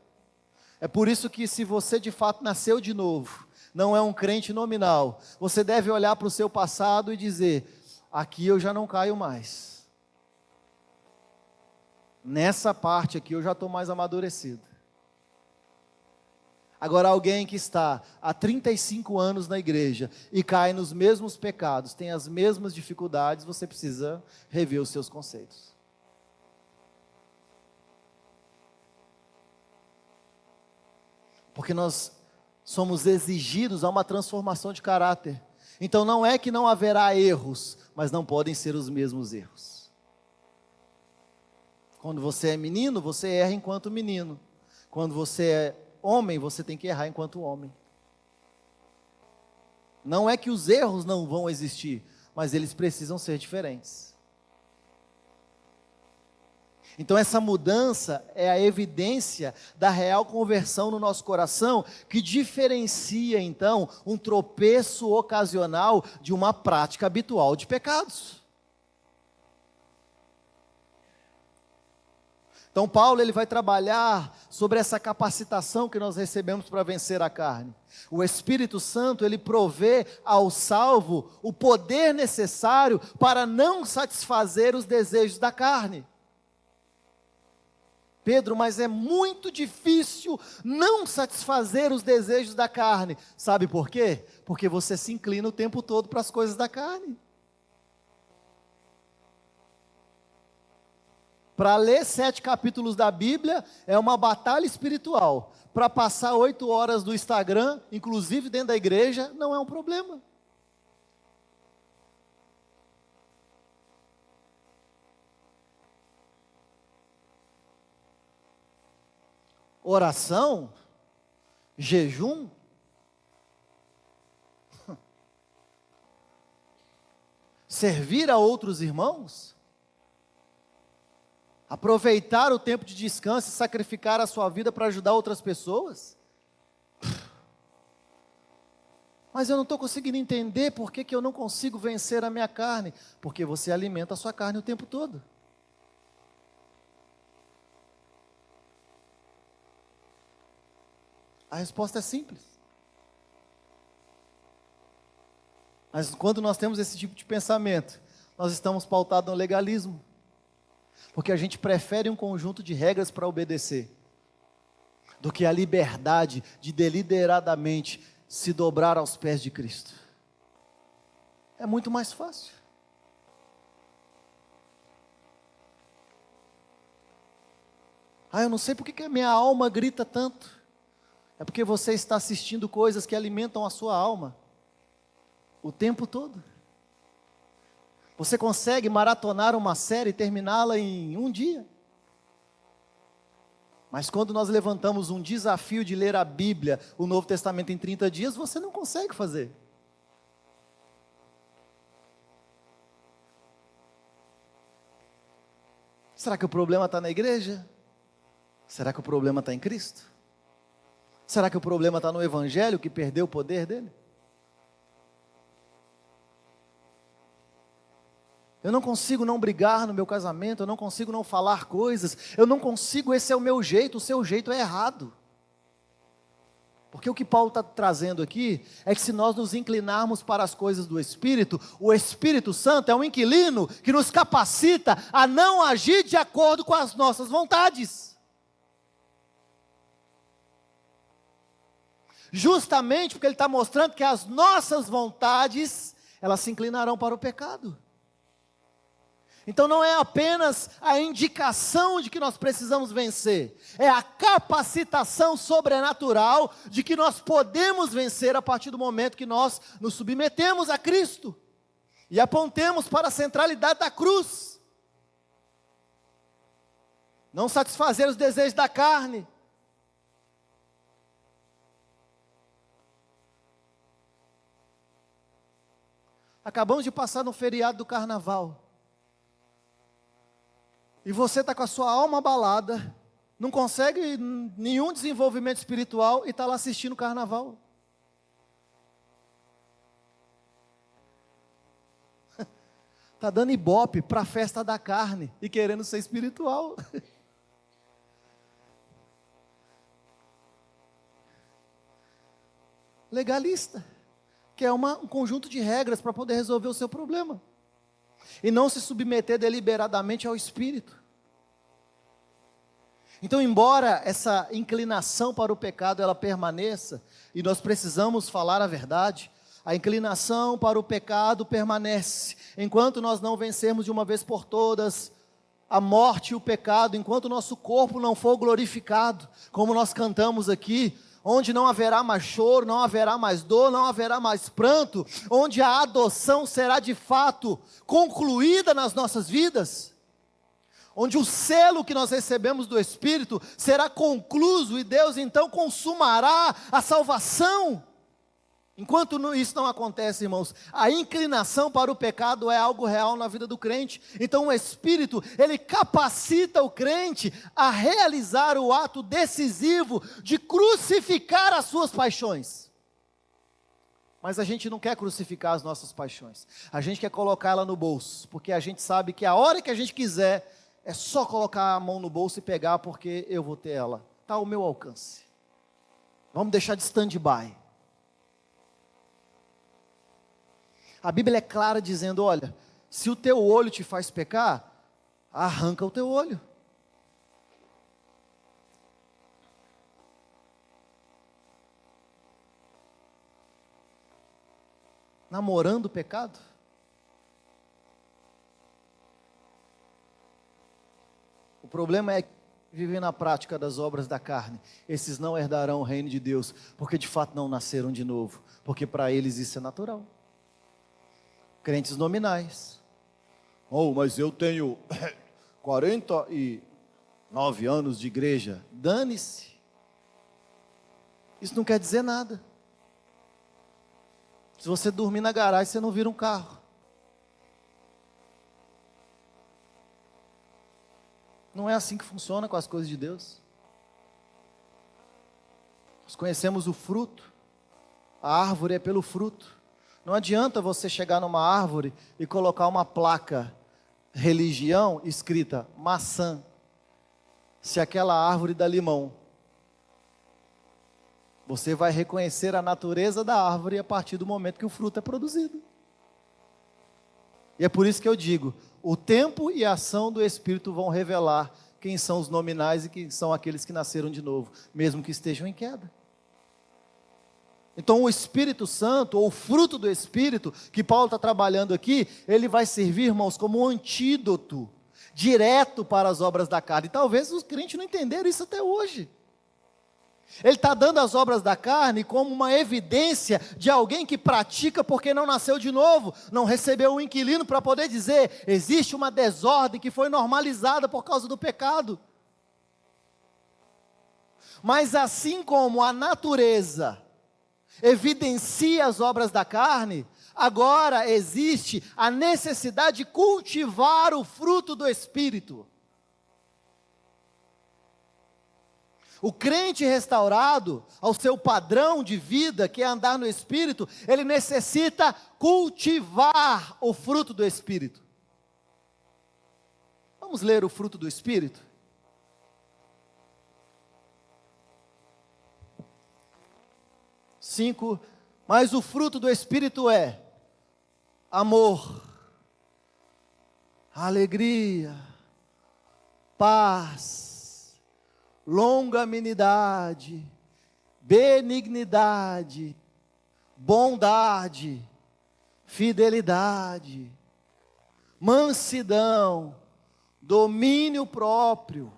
[SPEAKER 1] É por isso que se você de fato nasceu de novo, não é um crente nominal, você deve olhar para o seu passado e dizer, aqui eu já não caio mais. Nessa parte aqui eu já estou mais amadurecido. Agora alguém que está há 35 anos na igreja e cai nos mesmos pecados, tem as mesmas dificuldades, você precisa rever os seus conceitos. Porque nós somos exigidos a uma transformação de caráter. Então não é que não haverá erros, mas não podem ser os mesmos erros. Quando você é menino, você erra enquanto menino. Quando você é homem, você tem que errar enquanto homem. Não é que os erros não vão existir, mas eles precisam ser diferentes. Então essa mudança é a evidência da real conversão no nosso coração, que diferencia então um tropeço ocasional de uma prática habitual de pecados. Então Paulo ele vai trabalhar sobre essa capacitação que nós recebemos para vencer a carne. O Espírito Santo ele provê ao salvo o poder necessário para não satisfazer os desejos da carne. Pedro, mas é muito difícil não satisfazer os desejos da carne. Sabe por quê? Porque você se inclina o tempo todo para as coisas da carne. Para ler 7 capítulos da Bíblia é uma batalha espiritual. Para passar 8 horas do Instagram, inclusive dentro da igreja, não é um problema. Oração, jejum, servir a outros irmãos, aproveitar o tempo de descanso e sacrificar a sua vida para ajudar outras pessoas. Mas eu não estou conseguindo entender por que eu não consigo vencer a minha carne. Porque você alimenta a sua carne o tempo todo. A resposta é simples. Mas quando nós temos esse tipo de pensamento, nós estamos pautados no legalismo. Porque a gente prefere um conjunto de regras para obedecer, do que a liberdade de deliberadamente se dobrar aos pés de Cristo. É muito mais fácil. Eu não sei porque que a minha alma grita tanto. É porque você está assistindo coisas que alimentam a sua alma o tempo todo. Você consegue maratonar uma série e terminá-la em um dia. Mas quando nós levantamos um desafio de ler a Bíblia, o Novo Testamento em 30 dias, você não consegue fazer. Será que o problema está na igreja? Será que o problema está em Cristo? Será que o problema está no Evangelho que perdeu o poder dele? Eu não consigo não brigar no meu casamento, eu não consigo não falar coisas, eu não consigo, esse é o meu jeito, o seu jeito é errado. Porque o que Paulo está trazendo aqui é que se nós nos inclinarmos para as coisas do Espírito, o Espírito Santo é um inquilino que nos capacita a não agir de acordo com as nossas vontades. Justamente porque ele está mostrando que as nossas vontades, elas se inclinarão para o pecado. Então não é apenas a indicação de que nós precisamos vencer, é a capacitação sobrenatural de que nós podemos vencer a partir do momento que nós nos submetemos a Cristo e apontemos para a centralidade da cruz. Não satisfazer os desejos da carne. Acabamos de passar no feriado do carnaval. E você está com a sua alma abalada, não consegue nenhum desenvolvimento espiritual e está lá assistindo o carnaval. Está dando ibope para a festa da carne e querendo ser espiritual. Legalista. Que é um conjunto de regras para poder resolver o seu problema. E não se submeter deliberadamente ao Espírito. Então, embora essa inclinação para o pecado ela permaneça, e nós precisamos falar a verdade, a inclinação para o pecado permanece, enquanto nós não vencermos de uma vez por todas a morte e o pecado, enquanto o nosso corpo não for glorificado, como nós cantamos aqui, onde não haverá mais choro, não haverá mais dor, não haverá mais pranto, onde a adoção será de fato concluída nas nossas vidas, onde o selo que nós recebemos do Espírito será concluído e Deus então consumará a salvação. Enquanto isso não acontece, irmãos, a inclinação para o pecado é algo real na vida do crente. Então o Espírito, ele capacita o crente a realizar o ato decisivo de crucificar as suas paixões. Mas a gente não quer crucificar as nossas paixões. A gente quer colocá-la no bolso, porque a gente sabe que a hora que a gente quiser, é só colocar a mão no bolso e pegar, porque eu vou ter ela. Está ao meu alcance. Vamos deixar de stand-by. A Bíblia é clara dizendo, olha, se o teu olho te faz pecar, arranca o teu olho. Namorando o pecado? O problema é que vivem na prática das obras da carne. Esses não herdarão o reino de Deus, porque de fato não nasceram de novo, porque para eles isso é natural. Crentes nominais. Oh, mas eu tenho 49 anos de igreja. Dane-se. Isso não quer dizer nada. Se você dormir na garagem, você não vira um carro. Não é assim que funciona com as coisas de Deus. Nós conhecemos o fruto. A árvore é pelo fruto. Não adianta você chegar numa árvore e colocar uma placa religião escrita maçã, se aquela árvore dá limão. Você vai reconhecer a natureza da árvore a partir do momento que o fruto é produzido. E é por isso que eu digo, o tempo e a ação do Espírito vão revelar quem são os nominais e quem são aqueles que nasceram de novo, mesmo que estejam em queda. Então o Espírito Santo, ou o fruto do Espírito, que Paulo está trabalhando aqui, ele vai servir, irmãos, como um antídoto, direto para as obras da carne. E talvez os crentes não entenderam isso até hoje. Ele está dando as obras da carne como uma evidência de alguém que pratica porque não nasceu de novo, não recebeu um inquilino para poder dizer, existe uma desordem que foi normalizada por causa do pecado. Mas assim como a natureza evidencia as obras da carne, agora existe a necessidade de cultivar o fruto do Espírito. O crente restaurado ao seu padrão de vida, que é andar no Espírito, ele necessita cultivar o fruto do Espírito. Vamos ler o fruto do Espírito? Cinco, mas o fruto do Espírito é amor, alegria, paz, longanimidade, benignidade, bondade, fidelidade, mansidão, domínio próprio.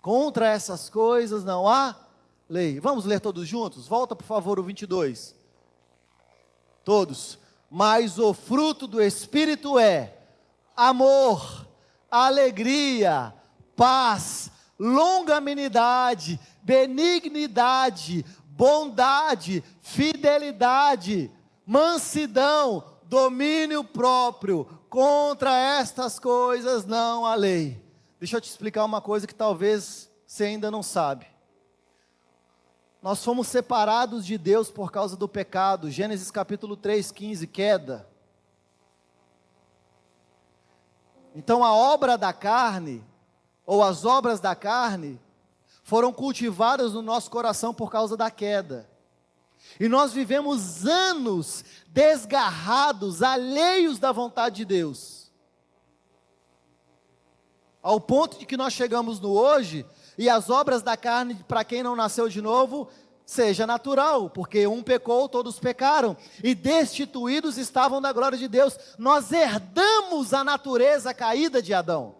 [SPEAKER 1] Contra essas coisas não há lei. Vamos ler todos juntos? Volta, por favor, o 22. Todos. Mas o fruto do Espírito é amor, alegria, paz, longanimidade, benignidade, bondade, fidelidade, mansidão, domínio próprio. Contra estas coisas não há lei. Deixa eu te explicar uma coisa que talvez você ainda não sabe. Nós fomos separados de Deus por causa do pecado. Gênesis capítulo 3, 15, queda. Então a obra da carne, ou as obras da carne, foram cultivadas no nosso coração por causa da queda. E nós vivemos anos desgarrados, alheios da vontade de Deus. Ao ponto de que nós chegamos no hoje, e as obras da carne, para quem não nasceu de novo, seja natural, porque um pecou, todos pecaram, e destituídos estavam da glória de Deus. Nós herdamos a natureza caída de Adão.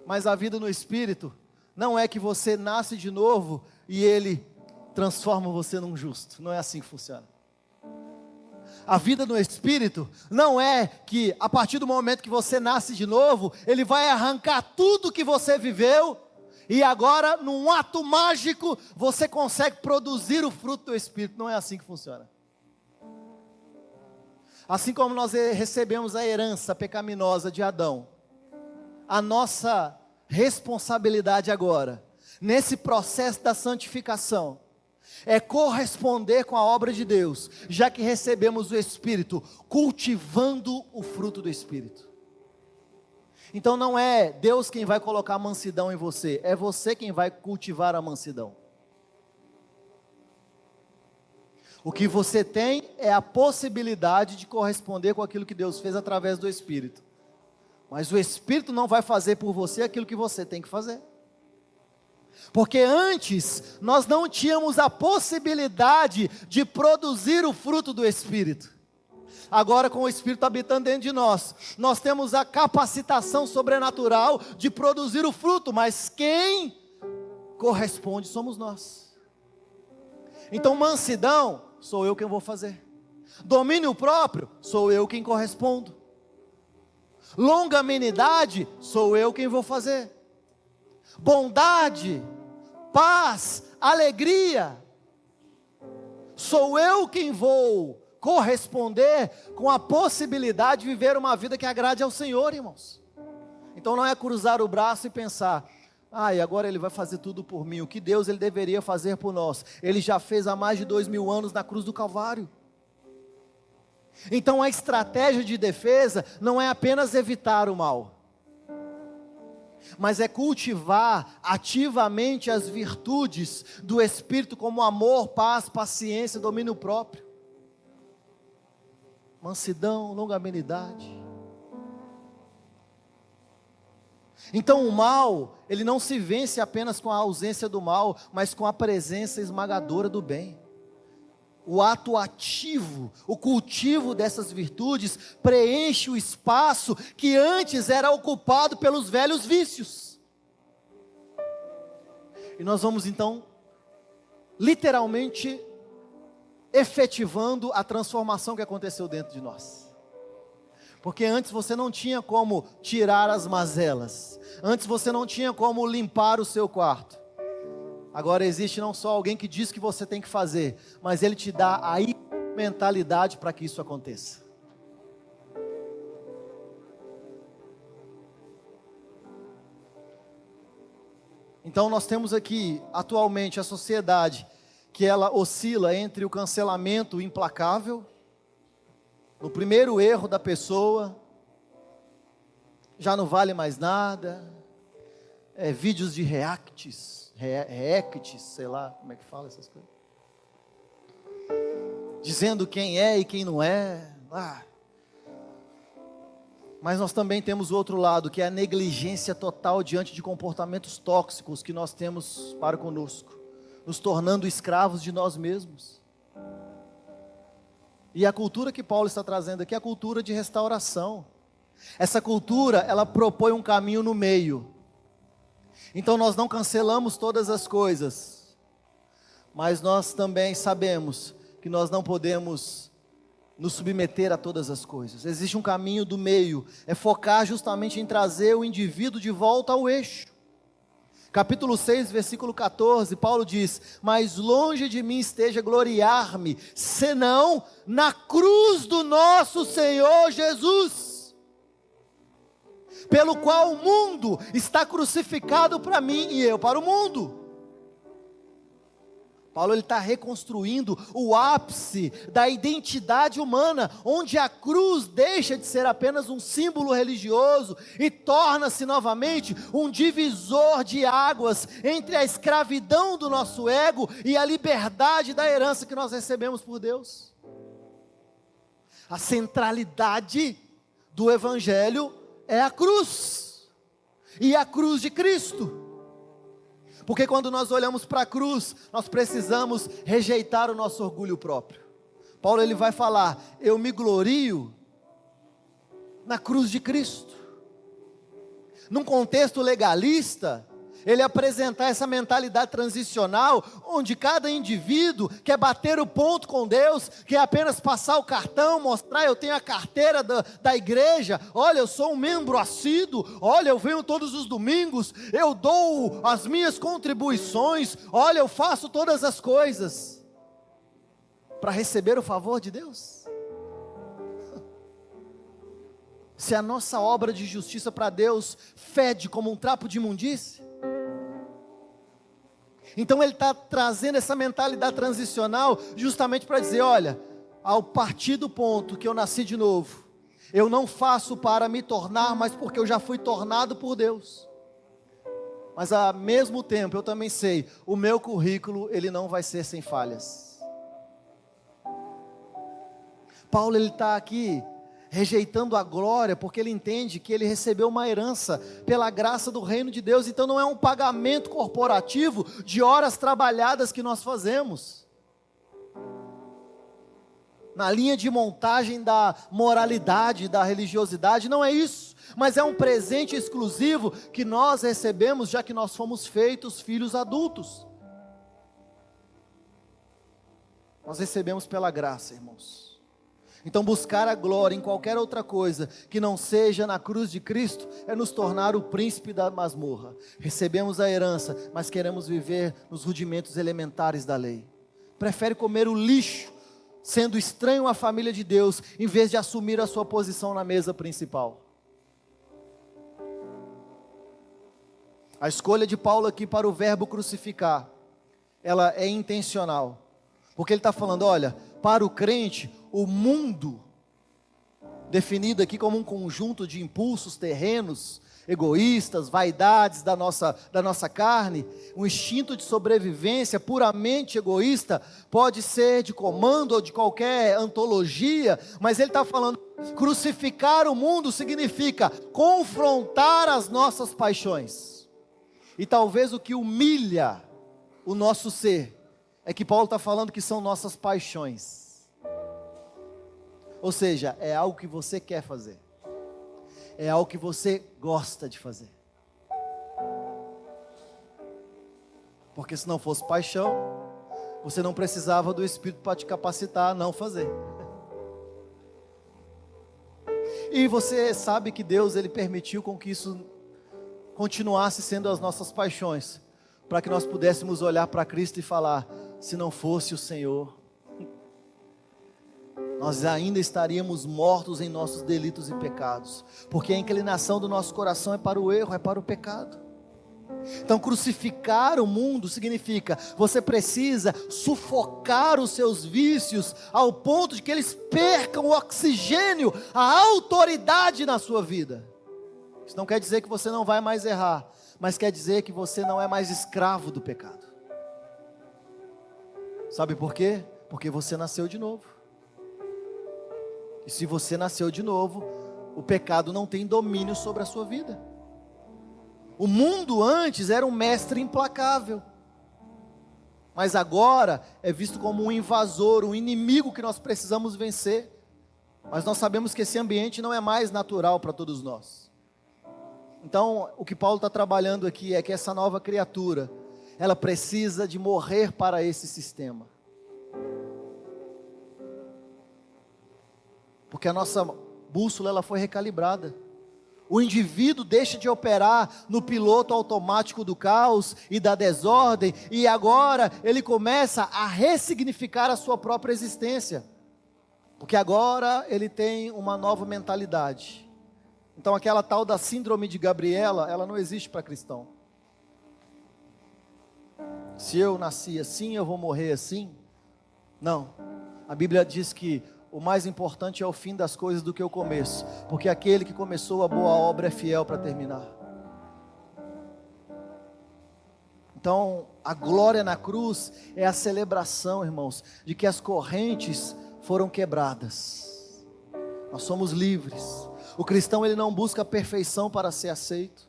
[SPEAKER 1] Mas a vida no Espírito não é que você nasce de novo e Ele transforma você num justo. Não é assim que funciona. A vida no Espírito não é que a partir do momento que você nasce de novo, Ele vai arrancar tudo que você viveu e agora, num ato mágico, você consegue produzir o fruto do Espírito. Não é assim que funciona. Assim como nós recebemos a herança pecaminosa de Adão, a nossa responsabilidade agora, nesse processo da santificação, é corresponder com a obra de Deus, já que recebemos o Espírito, cultivando o fruto do Espírito. Então não é Deus quem vai colocar a mansidão em você, é você quem vai cultivar a mansidão. O que você tem é a possibilidade de corresponder com aquilo que Deus fez através do Espírito. Mas o Espírito não vai fazer por você aquilo que você tem que fazer. Porque antes, nós não tínhamos a possibilidade de produzir o fruto do Espírito. Agora, com o Espírito habitando dentro de nós, nós temos a capacitação sobrenatural de produzir o fruto, mas quem corresponde somos nós. Então, mansidão, sou eu quem vou fazer. Domínio próprio, sou eu quem correspondo. Longanimidade, sou eu quem vou fazer. Bondade, paz, alegria, sou eu quem vou corresponder com a possibilidade de viver uma vida que agrade ao Senhor, irmãos. Então não é cruzar o braço e pensar, e agora Ele vai fazer tudo por mim. O que Deus Ele deveria fazer por nós, Ele já fez há mais de 2000 anos na cruz do Calvário. Então a estratégia de defesa não é apenas evitar o mal, mas é cultivar ativamente as virtudes do Espírito, como amor, paz, paciência, domínio próprio, mansidão, longanimidade. Então o mal, ele não se vence apenas com a ausência do mal, mas com a presença esmagadora do bem. O ato ativo, o cultivo dessas virtudes preenche o espaço que antes era ocupado pelos velhos vícios. E nós vamos então, literalmente, efetivando a transformação que aconteceu dentro de nós. Porque antes você não tinha como tirar as mazelas, antes você não tinha como limpar o seu quarto. Agora existe não só alguém que diz que você tem que fazer, mas Ele te dá a mentalidade para que isso aconteça. Então nós temos aqui, atualmente, a sociedade, que ela oscila entre o cancelamento implacável, no primeiro erro da pessoa, já não vale mais nada, vídeos de reacts, sei lá, como é que fala essas coisas, dizendo quem é e quem não é, Mas nós também temos o outro lado, que é a negligência total diante de comportamentos tóxicos que nós temos para conosco, nos tornando escravos de nós mesmos. E a cultura que Paulo está trazendo aqui é a cultura de restauração. Essa cultura, ela propõe um caminho no meio. Então nós não cancelamos todas as coisas, mas nós também sabemos que nós não podemos nos submeter a todas as coisas. Existe um caminho do meio, é focar justamente em trazer o indivíduo de volta ao eixo. Capítulo 6, versículo 14, Paulo diz: mas longe de mim esteja gloriar-me, senão na cruz do nosso Senhor Jesus, pelo qual o mundo está crucificado para mim e eu para o mundo. Paulo está reconstruindo o ápice da identidade humana, onde a cruz deixa de ser apenas um símbolo religioso e torna-se novamente um divisor de águas entre a escravidão do nosso ego e a liberdade da herança que nós recebemos por Deus. A centralidade do Evangelho é a cruz, e a cruz de Cristo. Porque quando nós olhamos para a cruz, nós precisamos rejeitar o nosso orgulho próprio. Paulo ele vai falar: eu me glorio na cruz de Cristo. Num contexto legalista, ele apresentar essa mentalidade transicional, onde cada indivíduo quer bater o ponto com Deus, quer apenas passar o cartão, mostrar, eu tenho a carteira da igreja, olha, eu sou um membro assíduo, olha, eu venho todos os domingos, eu dou as minhas contribuições, olha, eu faço todas as coisas, para receber o favor de Deus. Se a nossa obra de justiça para Deus fede como um trapo de imundície, então ele está trazendo essa mentalidade transicional justamente para dizer, olha, ao partir do ponto que eu nasci de novo, eu não faço para me tornar, mas porque eu já fui tornado por Deus. Mas ao mesmo tempo eu também sei, o meu currículo ele não vai ser sem falhas. Paulo ele está aqui rejeitando a glória, porque ele entende que ele recebeu uma herança pela graça do reino de Deus, então não é um pagamento corporativo de horas trabalhadas que nós fazemos, na linha de montagem da moralidade, da religiosidade, não é isso, mas é um presente exclusivo que nós recebemos, já que nós fomos feitos filhos adultos, nós recebemos pela graça, irmãos. Então buscar a glória em qualquer outra coisa que não seja na cruz de Cristo é nos tornar o príncipe da masmorra. Recebemos a herança, mas queremos viver nos rudimentos elementares da lei. Prefere comer o lixo, sendo estranho à família de Deus, em vez de assumir a sua posição na mesa principal. A escolha de Paulo aqui para o verbo crucificar, ela é intencional. Porque ele está falando, olha, para o crente, o mundo, definido aqui como um conjunto de impulsos terrenos, egoístas, vaidades da nossa carne, um instinto de sobrevivência puramente egoísta, pode ser de comando ou de qualquer antologia, mas ele está falando, crucificar o mundo significa confrontar as nossas paixões, e talvez o que humilha o nosso ser, é que Paulo está falando que são nossas paixões. Ou seja, é algo que você quer fazer. É algo que você gosta de fazer. Porque se não fosse paixão, você não precisava do Espírito para te capacitar a não fazer. E você sabe que Deus ele permitiu com que isso continuasse sendo as nossas paixões, para que nós pudéssemos olhar para Cristo e falar, se não fosse o Senhor, nós ainda estaríamos mortos em nossos delitos e pecados, porque a inclinação do nosso coração é para o erro, é para o pecado. Então crucificar o mundo significa, você precisa sufocar os seus vícios, ao ponto de que eles percam o oxigênio, a autoridade na sua vida. Isso não quer dizer que você não vai mais errar, mas quer dizer que você não é mais escravo do pecado. Sabe por quê? Porque você nasceu de novo. E se você nasceu de novo, o pecado não tem domínio sobre a sua vida. O mundo antes era um mestre implacável, mas agora é visto como um invasor, um inimigo que nós precisamos vencer. Mas nós sabemos que esse ambiente não é mais natural para todos nós. Então, o que Paulo está trabalhando aqui é que essa nova criatura, ela precisa de morrer para esse sistema. Porque a nossa bússola ela foi recalibrada. O indivíduo deixa de operar no piloto automático do caos e da desordem, e agora ele começa a ressignificar a sua própria existência. Porque agora ele tem uma nova mentalidade. Então aquela tal da síndrome de Gabriela, ela não existe para cristão. Se eu nasci assim, eu vou morrer assim? Não. A Bíblia diz que o mais importante é o fim das coisas do que o começo, porque aquele que começou a boa obra é fiel para terminar. Então, a glória na cruz é a celebração, irmãos, de que as correntes foram quebradas. Nós somos livres. O cristão ele não busca a perfeição para ser aceito,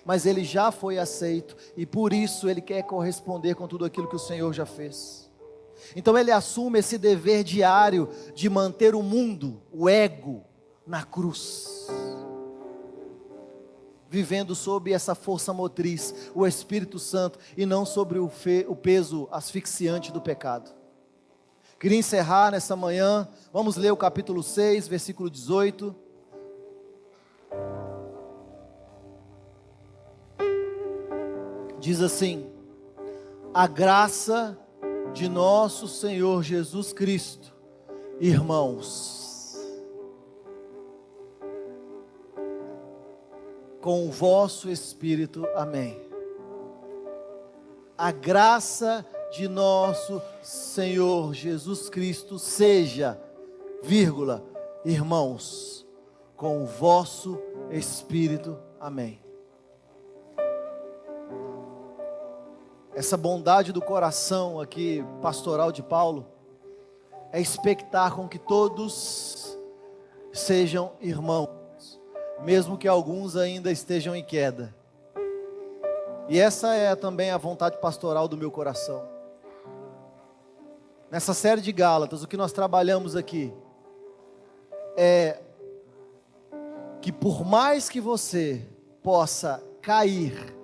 [SPEAKER 1] mas ele já foi aceito e por isso ele quer corresponder com tudo aquilo que o Senhor já fez. Então ele assume esse dever diário de manter o mundo, o ego, na cruz. vivendo sob essa força motriz, o Espírito Santo, e não sobre o peso asfixiante do pecado. Queria encerrar nessa manhã, vamos ler o capítulo 6, versículo 18. Diz assim: a graça de nosso Senhor Jesus Cristo, irmãos, com o vosso Espírito, amém. A graça de nosso Senhor Jesus Cristo seja, vírgula, irmãos, com o vosso Espírito, amém. Essa bondade do coração aqui, pastoral de Paulo, é expectar com que todos sejam irmãos, mesmo que alguns ainda estejam em queda. E essa é também a vontade pastoral do meu coração. Nessa série de Gálatas, o que nós trabalhamos aqui é que por mais que você possa cair,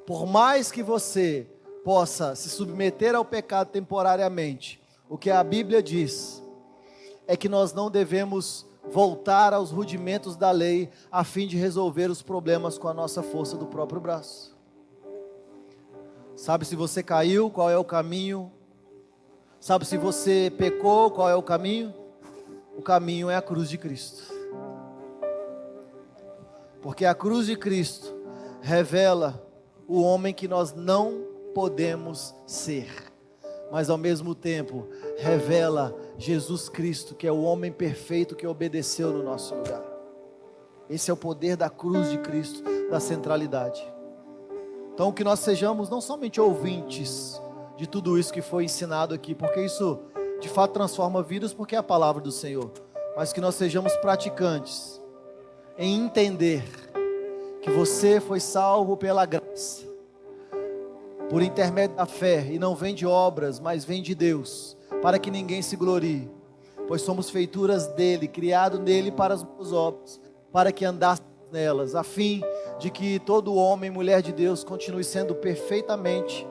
[SPEAKER 1] por mais que você possa se submeter ao pecado temporariamente, o que a Bíblia diz é que nós não devemos voltar aos rudimentos da lei a fim de resolver os problemas com a nossa força do próprio braço. Sabe se você caiu, qual é o caminho? Sabe se você pecou, qual é o caminho? O caminho é a cruz de Cristo. Porque a cruz de Cristo revela o homem que nós não podemos ser, mas ao mesmo tempo revela Jesus Cristo, que é o homem perfeito que obedeceu no nosso lugar. Esse é o poder da cruz de Cristo, da centralidade. Então que nós sejamos não somente ouvintes de tudo isso que foi ensinado aqui, porque isso de fato transforma vidas, porque é a palavra do Senhor, mas que nós sejamos praticantes em entender que você foi salvo pela graça, por intermédio da fé, e não vem de obras, mas vem de Deus, para que ninguém se glorie, pois somos feituras dele, criado nele para as boas obras, para que andássemos nelas, a fim de que todo homem e mulher de Deus continue sendo perfeitamente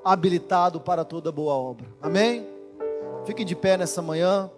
[SPEAKER 1] habilitado para toda boa obra. Amém? Fiquem de pé nessa manhã.